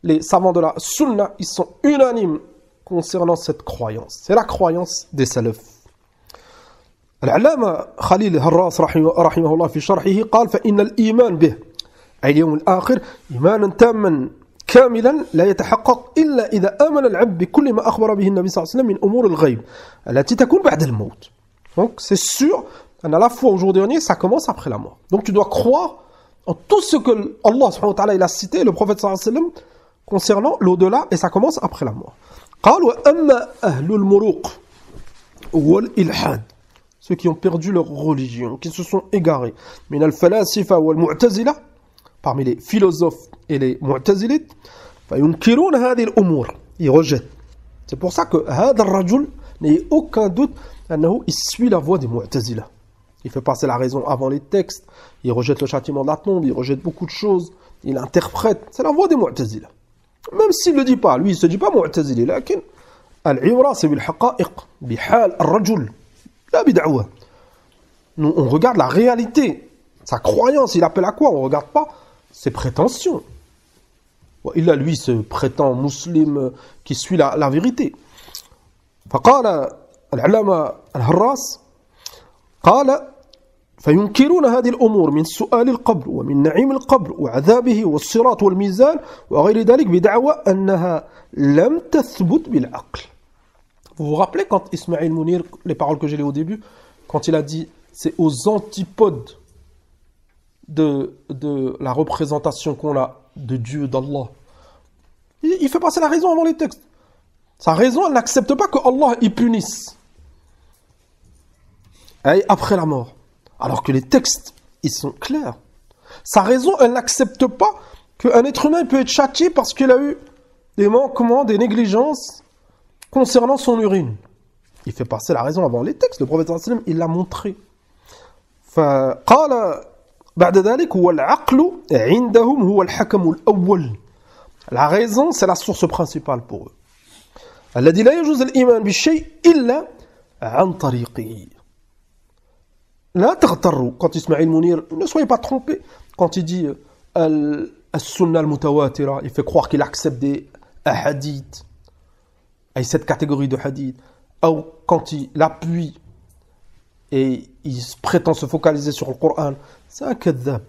les savants de la sunna, ils sont unanimes concernant cette croyance. C'est la croyance des salafs. العلامة خليل الهراس رحمه الله في شرحه قال فإن الإيمان به أي اليوم الآخر إيمانا تاما كاملا لا يتحقق إلا إذا آمن العبد بكل ما أخبر به النبي صلى الله عليه وسلم من أمور الغيب التي تكون بعد الموت. Donc c'est sûr, à la foi au jour dernier, ça commence après la mort. Donc tu dois croire en tout ce que Allah subhanahu wa ta'ala il a cité, le prophète sallallahu alayhi wa sallam, concernant l'au-delà, et ça commence après la mort. قال وأما أهل المروق والإلحاد, ceux qui ont perdu leur religion, qui se sont égarés, من الفلاسفة والمعتزلة, parmi les philosophes et les mu'tazilites, فينكرون هذه الأمور, ils rejettent. C'est pour ça que هذا الرجل n'ait aucun doute أنه il suit la voie des mu'tazila. Il fait passer la raison avant les textes, il rejette le châtiment de la tombe, il rejette beaucoup de choses, il interprète, c'est la voie des mu'tazila. Même s'il ne le dit pas, lui il ne se dit pas mu'tazili, lakin al-ibra c'est bil haqa'iq, bihal ar-rajul, la bid'awa. Nous on regarde la réalité, sa croyance, il appelle à quoi? On ne regarde pas ses prétentions. Il a lui se prétend musulman qui suit la vérité. فقال العلامة الهراس قال فينكرون هذه الأمور من سؤال القبر ومن نعيم القبر وعذابه والصراط والميزان وغير ذلك بدعوى أنها لم تثبت بالعقل. Vous vous rappelez quand Ismaïl Mounir, les paroles que j'ai lues au début, quand il a dit c'est aux antipodes de la représentation qu'on a de Dieu, d'Allah. Il fait passer la raison avant les textes. Sa raison, elle n'accepte pas que Allah y punisse. Et après la mort. Alors que les textes, ils sont clairs. Sa raison, elle n'accepte pas qu'un être humain peut être châtié parce qu'il a eu des manquements, des négligences concernant son urine. Il fait passer la raison avant les textes. Le prophète sallallahu alayhi wa sallam, il l'a montré. فقال بعد ذلك والعقل عندهم هو الحكم الأول. La raison, c'est la source principale pour eux. الذي لا يجوز الإيمان بالشيء إلا عن طريقه. لا تغتروا. Quand Ismaïl Mounir, ne soyez pas trompés. Quand il dit السنة المتواترة, il fait croire qu'il accepte des hadiths, et cette catégorie de hadiths. Ou quand il appuie et il prétend se focaliser sur le Coran, c'est un kadhab.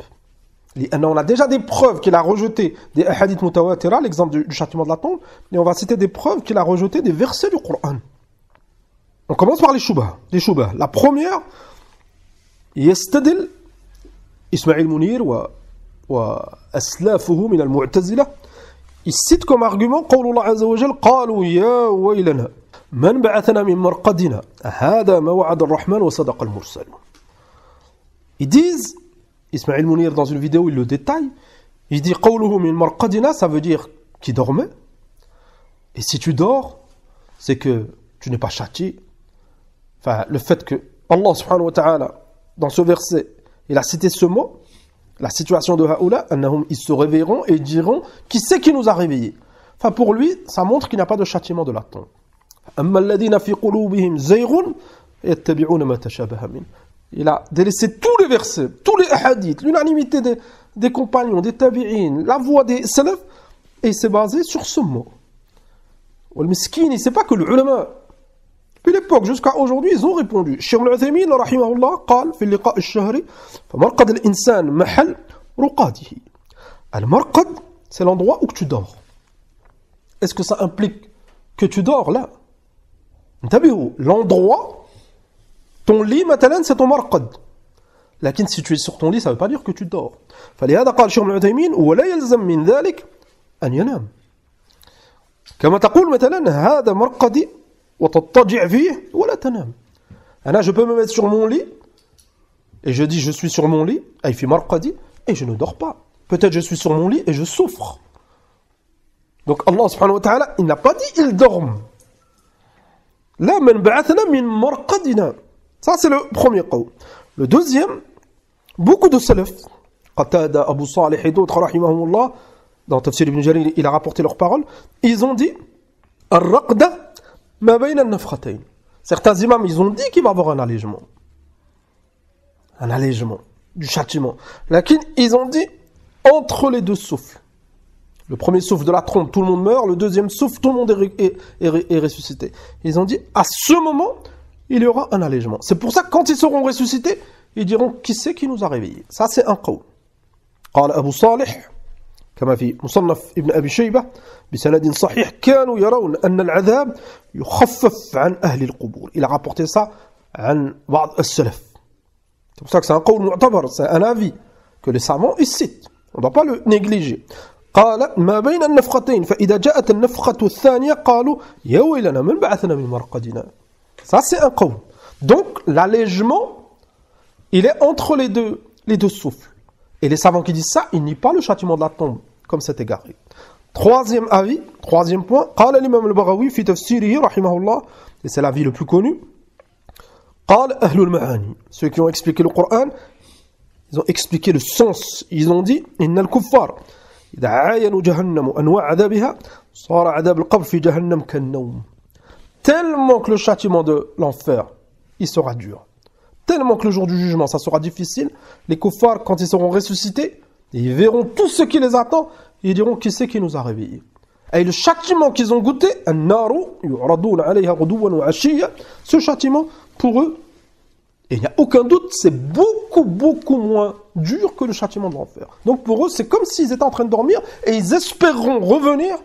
On a déjà des preuves qu'il a rejeté des hadiths mutawatira, l'exemple du châtiment de la tombe, et on va citer des preuves qu'il a rejeté des versets du Coran. On commence par les shubha. La première, يستدل إسماعيل منير وأسلافه من المعتزلة. Il cite comme argument قول الله عز وجل قالوا يا ويلنا من بعثنا من مرقدنا هذا ما وعد الرحمن وصدق المرسل. Ils disent, Ismaël Mounir dans une vidéo il le détaille, il dit قوله من مرقدنا, ça veut dire qui dormait. Et si tu dors, c'est que tu n'es pas châtié. Enfin, le fait que Allah subhanahu wa ta'ala, dans ce verset, il a cité ce mot, la situation de Haoula, ils se réveilleront et diront qui c'est qui nous a réveillés. Enfin, pour lui, ça montre qu'il n'y a pas de châtiment de la tombe. Il a délaissé tous les versets, tous les hadiths, l'unanimité des compagnons, des tabi'in, la voix des salaf, et il s'est basé sur ce mot. Le miskin, il ne sait pas que le ulama, depuis l'époque jusqu'à aujourd'hui, ils ont répondu. Cheikh al-Uthaymin, rahimahullah, قال في اللقاء الشهري فمرقد الإنسان محل رقاده. Al-marqad, c'est l'endroit où tu dors. Est-ce que ça implique que tu dors là? L'endroit, ton lit, مثلا, c'est ton marqad. لكن si tu es sur ton lit, ça ne veut pas dire que tu dors. فلهذا قال شيخ العثيمين ولا يلزم من ذلك أن ينام. كما تقول مثلا هذا مرقدي وتضطجع فيه ولا تنام. أنا je peux me mettre sur mon lit et je dis je suis sur mon lit, أي في مرقدي, et je ne dors pas. Peut-être je suis sur mon lit et je souffre. Donc Allah subhanahu wa ta'ala, il n'a pas dit il dorme. لا من بعثنا من مرقدنا. Ça c'est le premier قول. Le deuxième, beaucoup de salaf, Qatada, Abu Salih et d'autres, rahimahumullah, dans Tafsir ibn Jarir, il a rapporté leurs paroles, ils ont dit Ar-Raqda ma bayna an-nafkhatayn. Certains imams, ils ont dit qu'il va y avoir un allègement. Un allègement du châtiment. Lakin, ils ont dit entre les deux souffles. Le premier souffle de la trompe, tout le monde meurt. Le deuxième souffle, tout le monde est ressuscité. Ils ont dit à ce moment, il y aura un allègement. C'est pour ça que quand ils seront ressuscités, ils diront qui c'est qui nous a réveillés. Ça, c'est un qawl. قال أبو صالح كما في مصنف ابن أبي شيبة بسند صحيح كانوا يرون أن العذاب يخفف عن أهل القبور. Il a rapporté ça عن بعض السلف. C'est pour ça que c'est un qawl mu'tabar, c'est un avis que les savants ils citent. On ne doit pas le négliger. قال ما بين النفختين فإذا جاءت النفخة الثانية قالوا يا ويلنا من بعثنا من مرقدنا. Ça c'est un qawl. Donc l'allègement il est entre les deux souffles. Et les savants qui disent ça, ils nient pas le châtiment de la tombe, comme c'est égaré. Troisième avis, troisième point, قال الإمام البغوي في تفسيره رحمه الله, et c'est l'avis le plus connu, قال أهل المعاني, ceux qui ont expliqué le Coran, ils ont expliqué le sens, ils ont dit إن الكفار إذا عاينوا جهنم أنواع عذابها صار عذاب القبر في جهنم كالنوم. Tellement que le châtiment de l'enfer, il sera dur. Tellement que le jour du jugement, ça sera difficile. Les kuffars, quand ils seront ressuscités, ils verront tout ce qui les attend et ils diront qui c'est qui nous a réveillés. Et le châtiment qu'ils ont goûté, ce châtiment, pour eux, et il n'y a aucun doute, c'est beaucoup, beaucoup moins dur que le châtiment de l'enfer. Donc pour eux, c'est comme s'ils étaient en train de dormir et ils espéreront revenir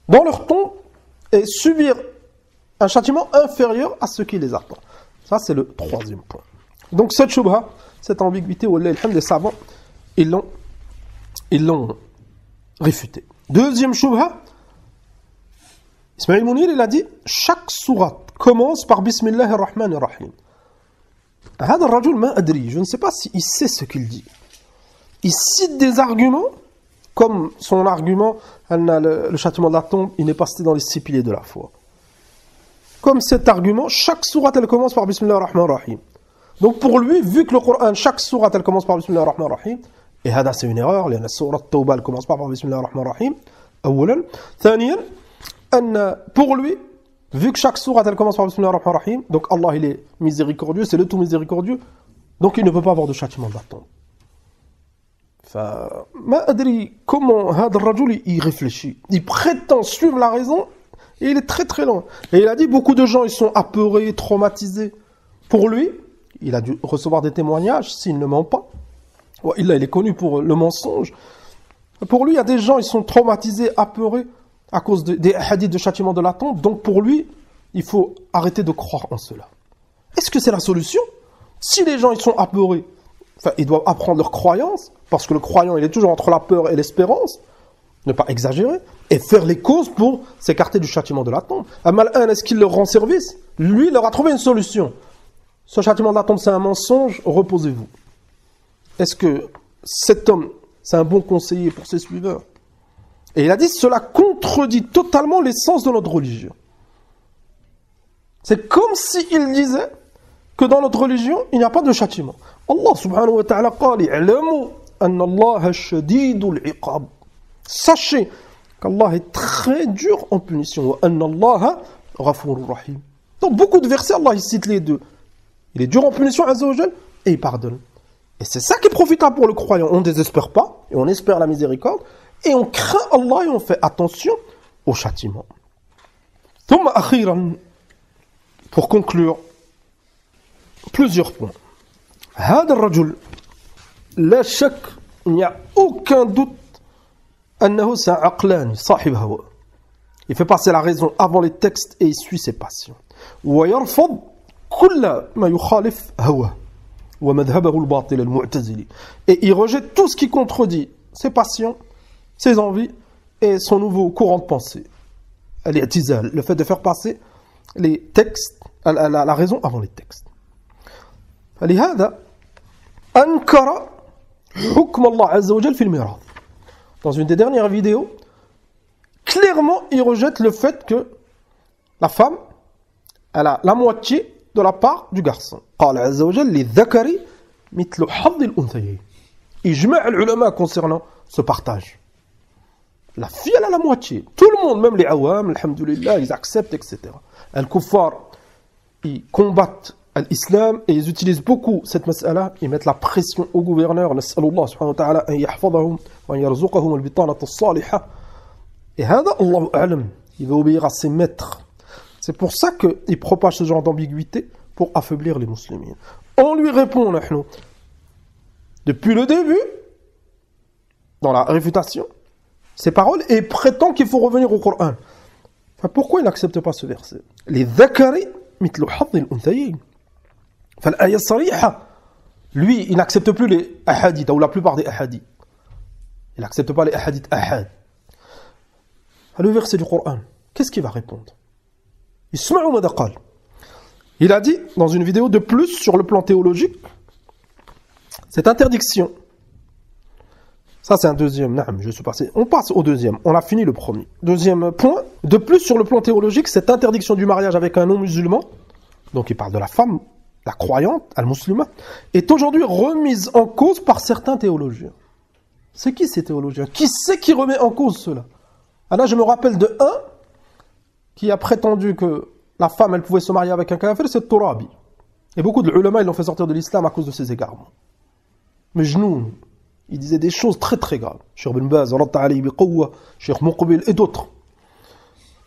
dans leur tombe et subir un châtiment inférieur à ce qui les attend. Ça, c'est le troisième point. Donc cette shubha, cette ambiguïté, les savants, ils l'ont réfuté. Deuxième shubha, Ismaël Mounir, il a dit, chaque sourate commence par Bismillahir Rahmanir Rahim. هذا الرجل ما أدري, je ne sais pas s'il sait ce qu'il dit. Il cite des arguments, comme son argument, le châtiment de la tombe, il n'est pas cité dans les 6 piliers de la foi. Comme cet argument, chaque sourate, elle commence par Bismillahir Rahmanir Rahim. Donc pour lui, vu que le Coran, chaque sourate, elle commence par Bismillahir Rahmanir Rahim, et هذا c'est une erreur, la sourate Tawbah, elle commence pas par Bismillahir Rahmanir Rahim, أولا. ثانيا, pour lui, vu que chaque sourate, elle commence par Bismillahir Rahmanir Rahim, donc Allah, il est miséricordieux, c'est le tout miséricordieux, donc il ne peut pas avoir de châtiment de la tombe. ما أدري comment هذا الرجل il réfléchit. Il prétend suivre la raison, et il est très très loin. Et il a dit, beaucoup de gens, ils sont apeurés, traumatisés. Pour lui, il a dû recevoir des témoignages, s'il ne ment pas. Il est connu pour le mensonge. Pour lui, il y a des gens, ils sont traumatisés, apeurés, à cause des hadiths de châtiment de la tombe. Donc pour lui, il faut arrêter de croire en cela. Est-ce que c'est la solution? Si les gens ils sont apeurés, enfin, ils doivent apprendre leur croyance, parce que le croyant il est toujours entre la peur et l'espérance, ne pas exagérer, et faire les causes pour s'écarter du châtiment de la tombe. Amal-un, est-ce qu'il leur rend service? Lui, il leur a trouvé une solution. Ce châtiment de la tombe, c'est un mensonge, reposez-vous. Est-ce que cet homme, c'est un bon conseiller pour ses suiveurs? Et il a dit, cela contredit totalement l'essence de notre religion. C'est comme s'il disait que dans notre religion, il n'y a pas de châtiment. Allah subhanahu wa ta'ala qali, i'lamu anna Allah shadidul iqab. Sachez qu'Allah est très dur en punition. Wa anna Allah ghafurur rahim. Dans beaucoup de versets, Allah il cite les deux. Il est dur en punition, azza wa jal, et il pardonne. Et c'est ça qui est profitable pour le croyant. On ne désespère pas, et on espère la miséricorde, et on craint Allah, et on fait attention au châtiment. ثم أخيرا, pour conclure, plusieurs points. هذا الرجل لا شك, il n'y a aucun doute أنه c'est un عقلاني صاحب هوى. Il fait passer la raison avant les textes et il suit ses passions. ويرفض كل ما يخالف هواه ومذهبه الباطل المعتزلي. Et il rejette tout ce qui contredit ses passions, ses envies et son nouveau courant de pensée. Al-i'tizal, le fait de faire passer les textes, la raison avant les textes. فلهذا أنكر حكم الله عز وجل في الميراث. Dans une des dernières vidéos, clairement, il rejette le fait que la femme, elle a la moitié de la part du garçon. قال عز وجل للذكر مثل حظ الأنثيين. إجماع العلماء concernant ce partage. La fille, elle a la moitié. Tout le monde, même les awam, alhamdoulilah, ils acceptent, etc. Al-Kuffar, ils combattent l'islam et ils utilisent beaucoup cette mas'ala. Ils mettent la pression au gouverneur. Nas'alullah subhanahu wa ta'ala an yahfadahum wa an yarzuqahum al-bitanat as-salihah. Et hada, Allahu a'lam, il va obéir à ses maîtres. C'est pour ça qu'il propage ce genre d'ambiguïté pour affaiblir les musulmans. On lui répond, nahnu, depuis le début, dans la réfutation, ces paroles, et prétend qu'il faut revenir au Coran. Enfin, pourquoi il n'accepte pas ce verset? Les dhakari mitlu hadhi al-unthayin. Fal-aya sariha. Lui, il n'accepte plus les ahadiths, ou la plupart des ahadiths. Il n'accepte pas les ahadiths ahad. Le verset du Coran, qu'est-ce qu'il va répondre? Isma'u mada qal. Il a dit, dans une vidéo de plus sur le plan théologique, cette interdiction. Ça, c'est un deuxième. Non, je suis passé. On passe au deuxième. On a fini le premier. Deuxième point. De plus, sur le plan théologique, cette interdiction du mariage avec un non-musulman, donc il parle de la femme, la croyante, al-musulmane, est aujourd'hui remise en cause par certains théologiens. C'est qui ces théologiens? Qui c'est qui remet en cause cela? Ah là, je me rappelle de un qui a prétendu que la femme, elle pouvait se marier avec un kafir, c'est Turabi. Et beaucoup de ulama, ils l'ont fait sortir de l'islam à cause de ses égarements. Mais Jnoun, il disait des choses très très graves. Cheikh Ibn Baz, Cheikh Muqbil et d'autres.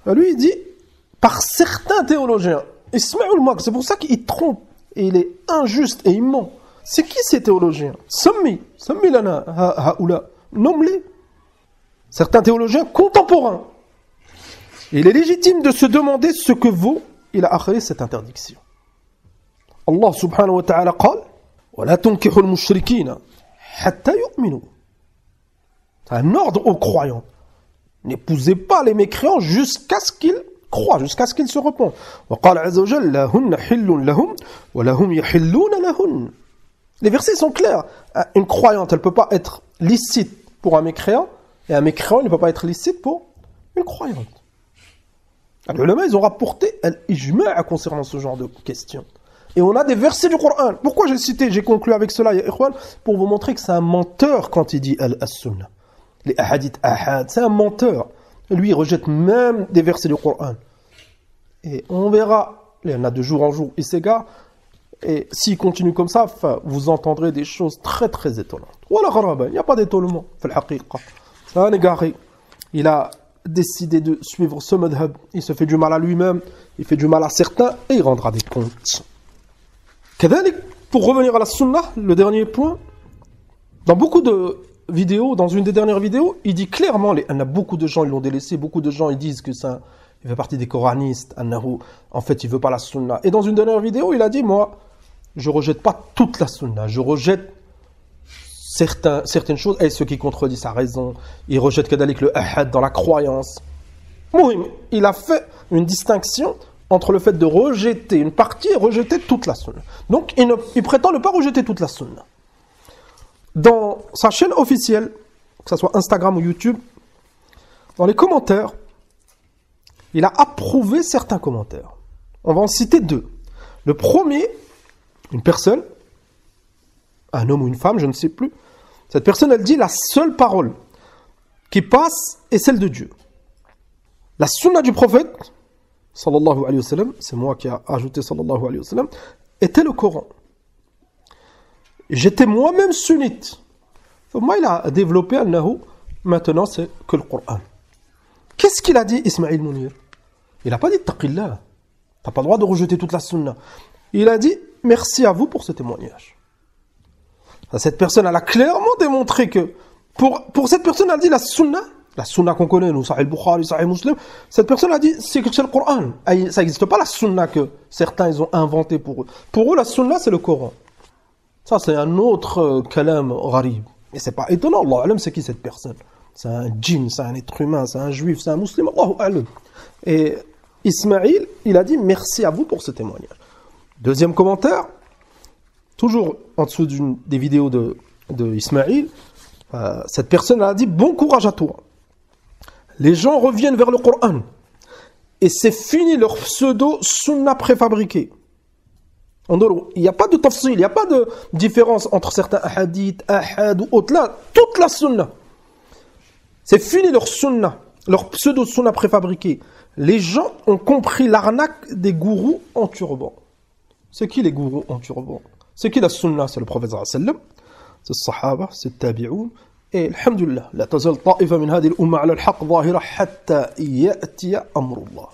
Lui, il dit, par certains théologiens, Ismaïl Mak, c'est pour ça qu'il trompe, et il est injuste et il ment. C'est qui ces théologiens? Sammi lana haoula, nomme-les. Certains théologiens contemporains. Et il est légitime de se demander ce que vaut il a akhri cette interdiction. Allah subhanahu wa ta'ala qal wa la tunkihu al-mushrikina hatta yu'minu. C'est un ordre aux croyants. N'épousez pas les mécréants jusqu'à ce qu'ils croient, jusqu'à ce qu'ils se repentent. Wa qala azza wa jalla lahunna hillun lahum wa lahum yahilluna lahun. Les versets sont clairs. Une croyante, elle ne peut pas être licite pour un mécréant, et un mécréant, il ne peut pas être licite pour une croyante. Les ulama, ils ont rapporté l'ijma' concernant ce genre de questions. Et on a des versets du Coran. Pourquoi j'ai conclu avec cela, ya ikhwan? Pour vous montrer que c'est un menteur quand il dit al-sunnah. Les ahadiths ahad, c'est un menteur. Lui, il rejette même des versets du Coran. Et on verra, il y en a de jour en jour, il s'égare. Et s'il continue comme ça, vous entendrez des choses très très étonnantes. Voilà, il n'y a pas d'étonnement. C'est un égaré. Il a décidé de suivre ce madhab. Il se fait du mal à lui-même, il fait du mal à certains, et il rendra des comptes. Pour revenir à la sunnah, le dernier point, dans beaucoup de vidéos, dans une des dernières vidéos, il dit clairement, il y a beaucoup de gens, ils l'ont délaissé, beaucoup de gens, ils disent que ça, il fait partie des coranistes, en fait il veut pas la sunna. Et dans une dernière vidéo, il a dit, moi, je rejette pas toute la sunna, je rejette certaines choses, et ceux qui contredisent sa raison, il rejette kadalik le ahad dans la croyance. Mouhim, il a fait une distinction entre le fait de rejeter une partie et rejeter toute la sunna. Donc il prétend ne pas rejeter toute la sunna. Dans sa chaîne officielle, que ce soit Instagram ou YouTube, dans les commentaires, il a approuvé certains commentaires. On va en citer deux. Le premier, une personne, un homme ou une femme, je ne sais plus, cette personne, elle dit la seule parole qui passe est celle de Dieu. La sunna du prophète, sallallahu alayhi wa sallam, c'est moi qui ai ajouté sallallahu alayhi wa sallam, était le Coran. J'étais moi-même sunnite. Moi, il a développé al-nahu, maintenant c'est que le Coran. Qu'est-ce qu'il a dit, Ismaïl Mounir? Il n'a pas dit taqillah. Tu n'as pas le droit de rejeter toute la sunna. Il a dit merci à vous pour ce témoignage. Cette personne, elle a clairement démontré que pour cette personne, elle a dit la sunna qu'on connaît, nous, Sahih Bukhari, Sahih Muslim, cette personne a dit c'est le Coran. Ça n'existe pas la sunna que certains ils ont inventé pour eux. Pour eux, la sunna, c'est le Coran. Ça, c'est un autre kalam gharib. Et c'est pas étonnant, Allah alam, c'est qui cette personne? C'est un djinn, c'est un être humain, c'est un juif, c'est un musulman, Allahu alam. Et Ismaïl, il a dit merci à vous pour ce témoignage. Deuxième commentaire, toujours en dessous des vidéos de Ismaïl, cette personne a dit bon courage à toi. Les gens reviennent vers le Coran et c'est fini leur pseudo sunna préfabriqué. Il n'y a pas de tafsil, il n'y a pas de différence entre certains hadiths, ahad ou autres. Là, toute la sunna. C'est fini leur sunna, leur pseudo sunna préfabriqué. Les gens ont compris l'arnaque des gourous en turban. C'est qui les gourous en turban? C'est qui la sunna? C'est le prophète sallallahu alayhi wa sallam, c'est le sahaba, c'est le tabi'oun. Et alhamdulillah, la tazal ta'ifa min hadhihi al-umma 'ala al-haqq zahira hatta ya'tiya amrullah.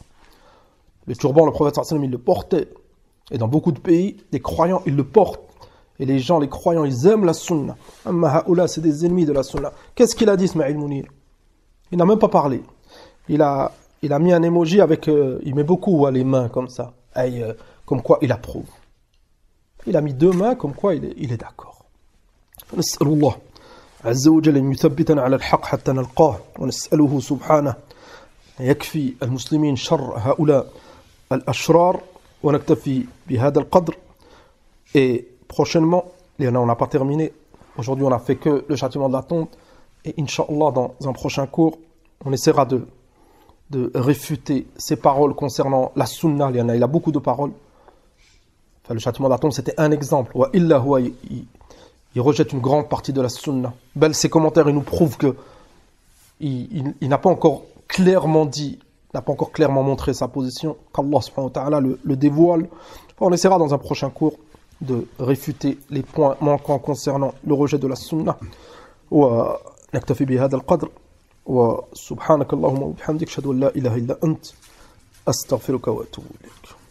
Le turban, le prophète sallallahu alayhi wa sallam, il le portait. Et dans beaucoup de pays, les croyants, ils le portent. Et les gens, les croyants, ils aiment la sunna. Amma haoula, c'est des ennemis de la sunna. Qu'est-ce qu'il a dit, Ismaïl Mounir? Il n'a même pas parlé. Il a mis un emoji avec... il met beaucoup les mains comme ça. Comme quoi il approuve. Il a mis deux mains comme quoi il est d'accord. نسأل الله عز وجل أن يثبتنا على الحق حتى نلقاه ونسأله سبحانه يكفي المسلمين شر هؤلاء الأشرار ونكتفي بهذا القدر. Et prochainement, on n'a pas terminé. Aujourd'hui, on n'a fait que le châtiment de la tombe. Et Inch'Allah, dans un prochain cours, on essaiera de réfuter ces paroles concernant la sunna. Il a beaucoup de paroles. Enfin, le châtiment de la tombe, c'était un exemple. Il rejette une grande partie de la sunna. Ces commentaires, ils nous prouvent que il n'a pas encore clairement dit, n'a pas encore clairement montré sa position, qu'Allah subhanahu wa ta'ala le dévoile. On essaiera dans un prochain cours de réfuter les points manquants concernant le rejet de la sunna. ونكتفي بهذا القدر وسبحانك اللهم وبحمدك أشهد أن لا إله إلا أنت أستغفرك وأتوب إليك.